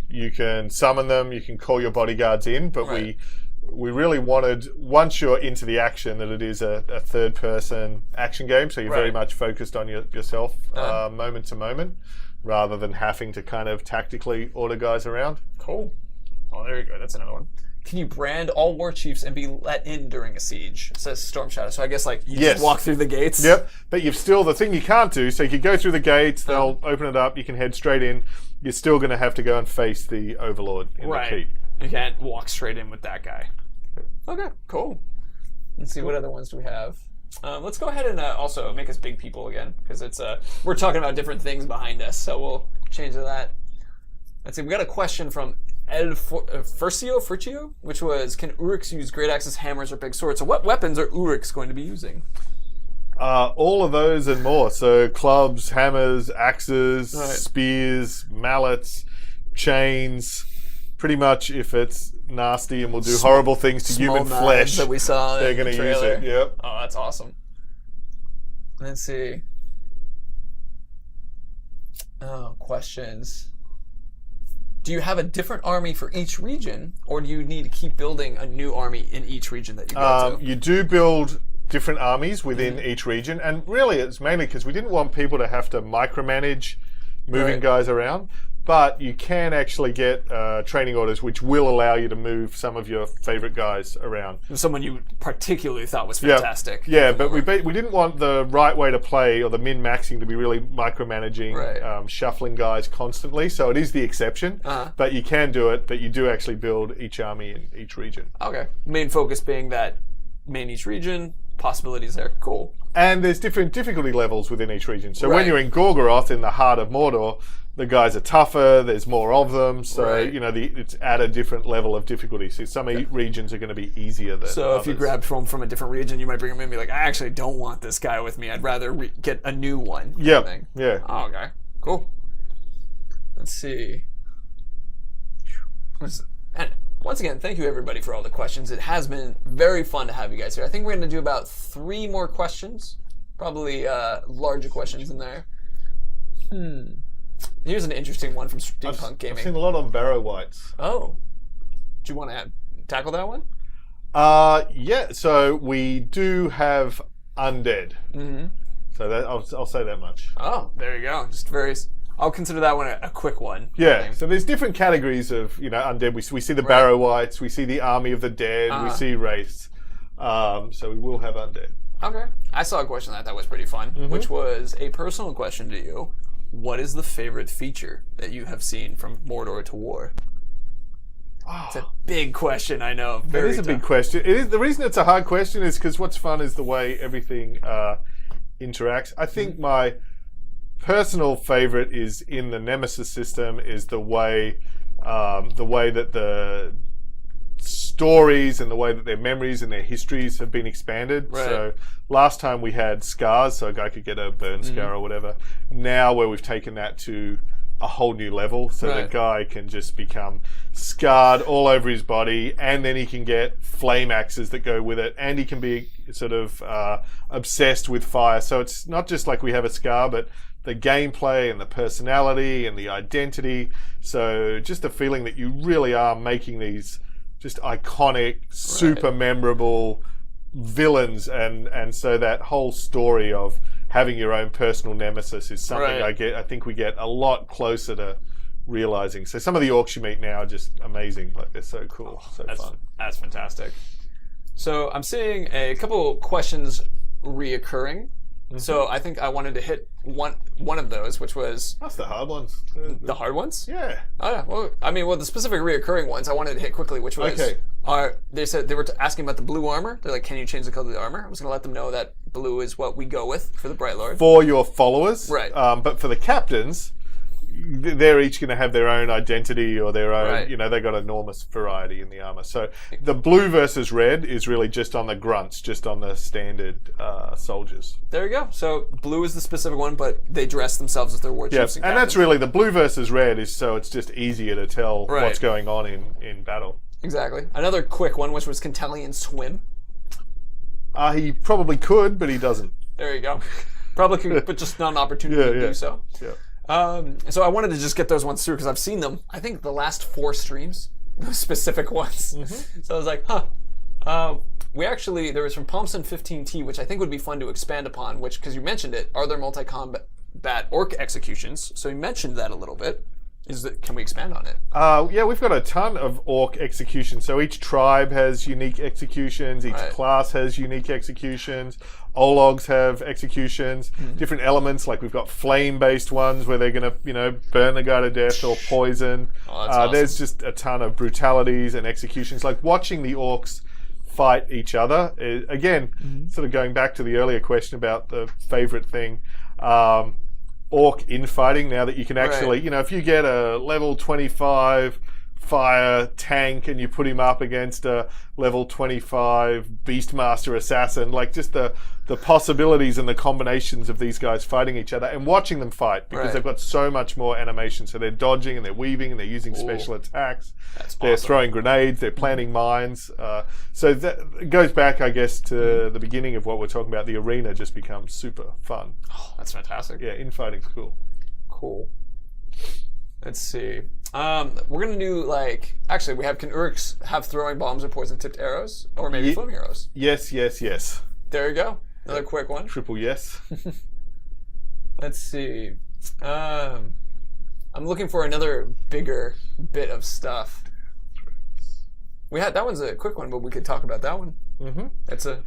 You can summon them. You can call your bodyguards in. But we really wanted, once you're into the action, that it is a third-person action game. So you're very much focused on yourself moment to moment, rather than having to kind of tactically order guys around. Cool. Oh, there you go. That's another one. Can you brand all war chiefs and be let in during a siege? It says Storm Shadow. So I guess like you just walk through the gates. Yep. But you've still, the thing you can't do, so you can go through the gates, they'll open it up, you can head straight in. You're still going to have to go and face the Overlord in the keep. You can't walk straight in with that guy. Okay, cool. Let's see, what other ones do we have? Let's go ahead and also make us big people again, because it's we're talking about different things behind us, so we'll change to that. Let's see, we got a question from Furcio, which was, can Uruks use great axes, hammers, or big swords? So what weapons are Uruks going to be using? All of those and more. So clubs, hammers, axes, spears, mallets, chains. Pretty much if it's nasty and will do horrible things to human flesh, that we saw they're going to use it. Yep. Oh, that's awesome. Let's see. Oh, questions. Do you have a different army for each region, or do you need to keep building a new army in each region that you go to? You do build different armies within each region, and really it's mainly because we didn't want people to have to micromanage moving guys around, but you can actually get training orders which will allow you to move some of your favorite guys around. Someone you particularly thought was fantastic. Yeah, but we didn't want the right way to play or the min-maxing to be really micromanaging, shuffling guys constantly, so it is the exception, but you can do it, but you do actually build each army in each region. Okay. Main focus being that main each region, possibilities there. Cool. And there's different difficulty levels within each region. So when you're in Gorgoroth, in the heart of Mordor, the guys are tougher, there's more of them, so you know it's at a different level of difficulty. So some regions are going to be easier than others. If you grabbed from a different region, you might bring him in and be like, I actually don't want this guy with me. I'd rather get a new one. Yeah. Oh, okay. Cool. Let's see. And once again, thank you everybody for all the questions. It has been very fun to have you guys here. I think we're going to do about 3 more questions. Probably larger questions in there. Here's an interesting one from Steampunk Gaming. I've seen a lot on Barrow Whites. Oh. Do you want to tackle that one? Yeah, so we do have undead. So that, I'll say that much. Oh, there you go. Just I'll consider that one a quick one. Yeah, so there's different categories of undead. We see the Barrow Whites, we see the Army of the Dead, we see Wraiths. So we will have undead. Okay. I saw a question that was pretty fun, which was a personal question to you. What is the favorite feature that you have seen from Mordor to War? It's a big question, I know. It is a big question. It is, the reason it's a hard question is because what's fun is the way everything interacts. I think my personal favorite is in the Nemesis system is the way that the stories and the way that their memories and their histories have been expanded. So last time we had scars, so a guy could get a burn scar or whatever. Now where we've taken that to a whole new level, so the guy can just become scarred all over his body, and then he can get flame axes that go with it, and he can be sort of obsessed with fire. So it's not just like we have a scar, but the gameplay and the personality and the identity. So just the feeling that you really are making these just iconic, super memorable villains, and so that whole story of having your own personal nemesis is something I think we get a lot closer to realizing. So some of the orcs you meet now are just amazing. Like, they're so cool, fun. That's fantastic. So I'm seeing a couple questions reoccurring. So I think I wanted to hit one of those, which was That's the hard ones. the hard ones. Yeah. Oh yeah. Well, the specific reoccurring ones I wanted to hit quickly, which was Okay. They said they were asking about the blue armor. They're like, "Can you change the color of the armor?" I was going to let them know that blue is what we go with for the Bright Lord. For your followers. Right. But for the captains, they're each going to have their own identity or their own, Right. They've got enormous variety in the armor. So the blue versus red is really just on the grunts, just on the standard soldiers. There you go. So blue is the specific one, but they dress themselves as their war Yeah, chiefs. and that's really the blue versus red is so it's just easier to tell Right. what's going on in battle. Exactly. Another quick one, which was can Talion swim? He probably could, but he doesn't. There you go. Probably could, but just not an opportunity to do so. Yeah. So I wanted to just get those ones through because I've seen them. I think the last 4 streams, those specific ones. So I was like, there was from Palmson 15T, which I think would be fun to expand upon. Which, because you mentioned it, are there multi-combat orc executions? So you mentioned that a little bit. Can we expand on it? Yeah, we've got a ton of orc executions. So each tribe has unique executions. Each class has unique executions. Ologs have executions. Different elements, like we've got flame-based ones where they're going to, burn the guy to death or poison. Oh, that's awesome. There's just a ton of brutalities and executions. Like watching the orcs fight each other. Again, sort of going back to the earlier question about the favorite thing. Orc infighting, now that you can actually, if you get a level 25 fire tank and you put him up against a level 25 Beastmaster assassin, like just the possibilities and the combinations of these guys fighting each other and watching them fight because they've got so much more animation. So they're dodging and they're weaving and they're using special attacks. They're throwing grenades, they're planting mines. So that goes back, I guess, to the beginning of what we're talking about. The arena just becomes super fun. Oh, that's fantastic. Yeah, infighting's cool. Cool. Let's see. We're going to do actually we have, can Urks have throwing bombs or poison tipped arrows? Or maybe flame arrows? Yes. There you go. Another quick one. Triple yes. Let's see. I'm looking for another bigger bit of stuff. That one's a quick one, but we could talk about that one. It's a...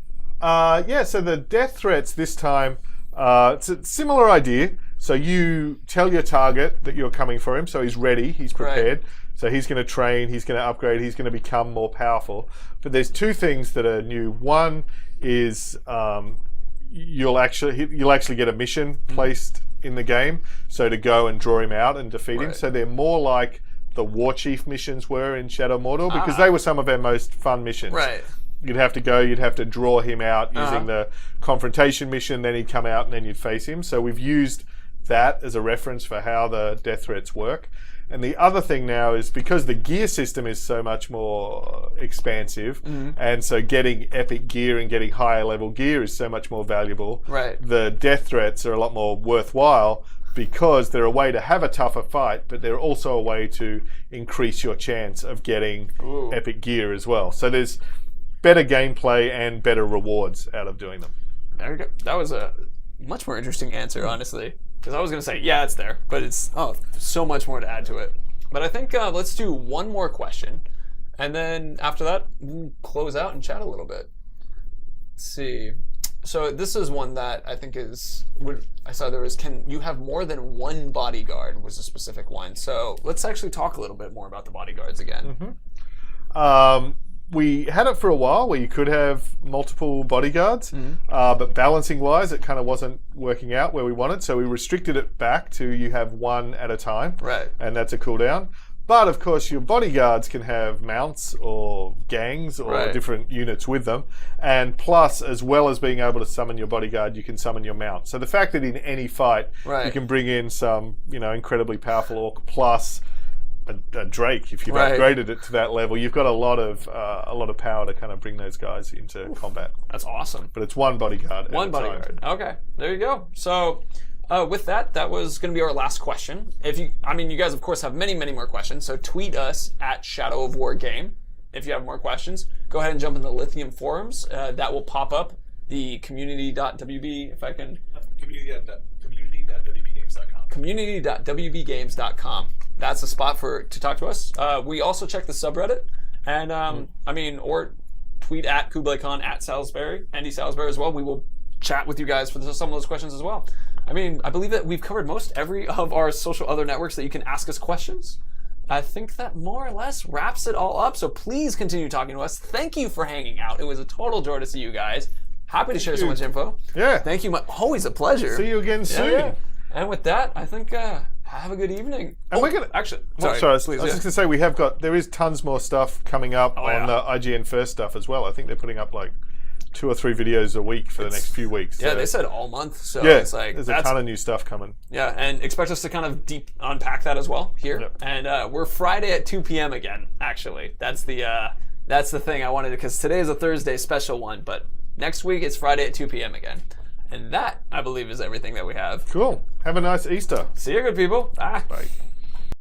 so the death threats this time, it's a similar idea. So you tell your target that you're coming for him, so he's ready, he's prepared. So he's going to train, he's going to upgrade, he's going to become more powerful. But there's 2 things that are new. One is you'll actually get a mission placed in the game, so to go and draw him out and defeat him. So they're more like the War Chief missions were in Shadow of Mordor, because they were some of our most fun missions. You'd have to go, you'd have to draw him out using the confrontation mission, then he'd come out and then you'd face him. So we've used that as a reference for how the death threats work. And the other thing now is because the gear system is so much more expansive, and so getting epic gear and getting higher level gear is so much more valuable. The death threats are a lot more worthwhile because they're a way to have a tougher fight, but they're also a way to increase your chance of getting epic gear as well. So there's better gameplay and better rewards out of doing them. There you go. That was a much more interesting answer, honestly. Because I was going to say, yeah, it's there, but it's so much more to add to it. But I think let's do one more question, and then after that, we'll close out and chat a little bit. Let's see. So this is one that I think I saw there was, can you have more than one bodyguard was a specific one. So let's actually talk a little bit more about the bodyguards again. We had it for a while where you could have multiple bodyguards, but balancing-wise, it kind of wasn't working out where we wanted, so we restricted it back to you have one at a time, and that's a cooldown. But, of course, your bodyguards can have mounts or gangs or different units with them, and plus, as well as being able to summon your bodyguard, you can summon your mount. So the fact that in any fight, you can bring in some, incredibly powerful orc plus a Drake, if you've upgraded it to that level, you've got a lot of power to kind of bring those guys into combat. That's awesome. But it's one bodyguard. One bodyguard. Okay, there you go. So with that was going to be our last question. You guys of course have many, many more questions. So tweet us at Shadow of War Game if you have more questions. Go ahead and jump in the Lithium forums. That will pop up. The community.wb, if I can. Community.wbgames.com. Community.wbgames.com. That's the spot to talk to us. We also check the subreddit, and or tweet at Kublai Khan at Salisbury, Andy Salisbury as well. We will chat with you guys for some of those questions as well. I mean, I believe that we've covered most every of our social other networks that you can ask us questions. I think that more or less wraps it all up. So please continue talking to us. Thank you for hanging out. It was a total joy to see you guys. Happy to share so much info. Yeah. Thank you. Always a pleasure. See you again soon. Yeah. And with that, I think have a good evening. And we're gonna actually. I was Please, just gonna say there is tons more stuff coming up on the IGN First stuff as well. I think they're putting up like 2 or 3 videos a week for the next few weeks. Yeah, so. they said all month, so Yeah, it's like there's a ton of new stuff coming. Yeah, and expect us to kind of deep unpack that as well here. Yep. And we're Friday at 2 p.m. again. Actually, that's the thing I wanted, because today is a Thursday special one, but next week it's Friday at 2 p.m. again. And that, I believe, is everything that we have. Cool. Have a nice Easter. See you, good people. Bye. Bye.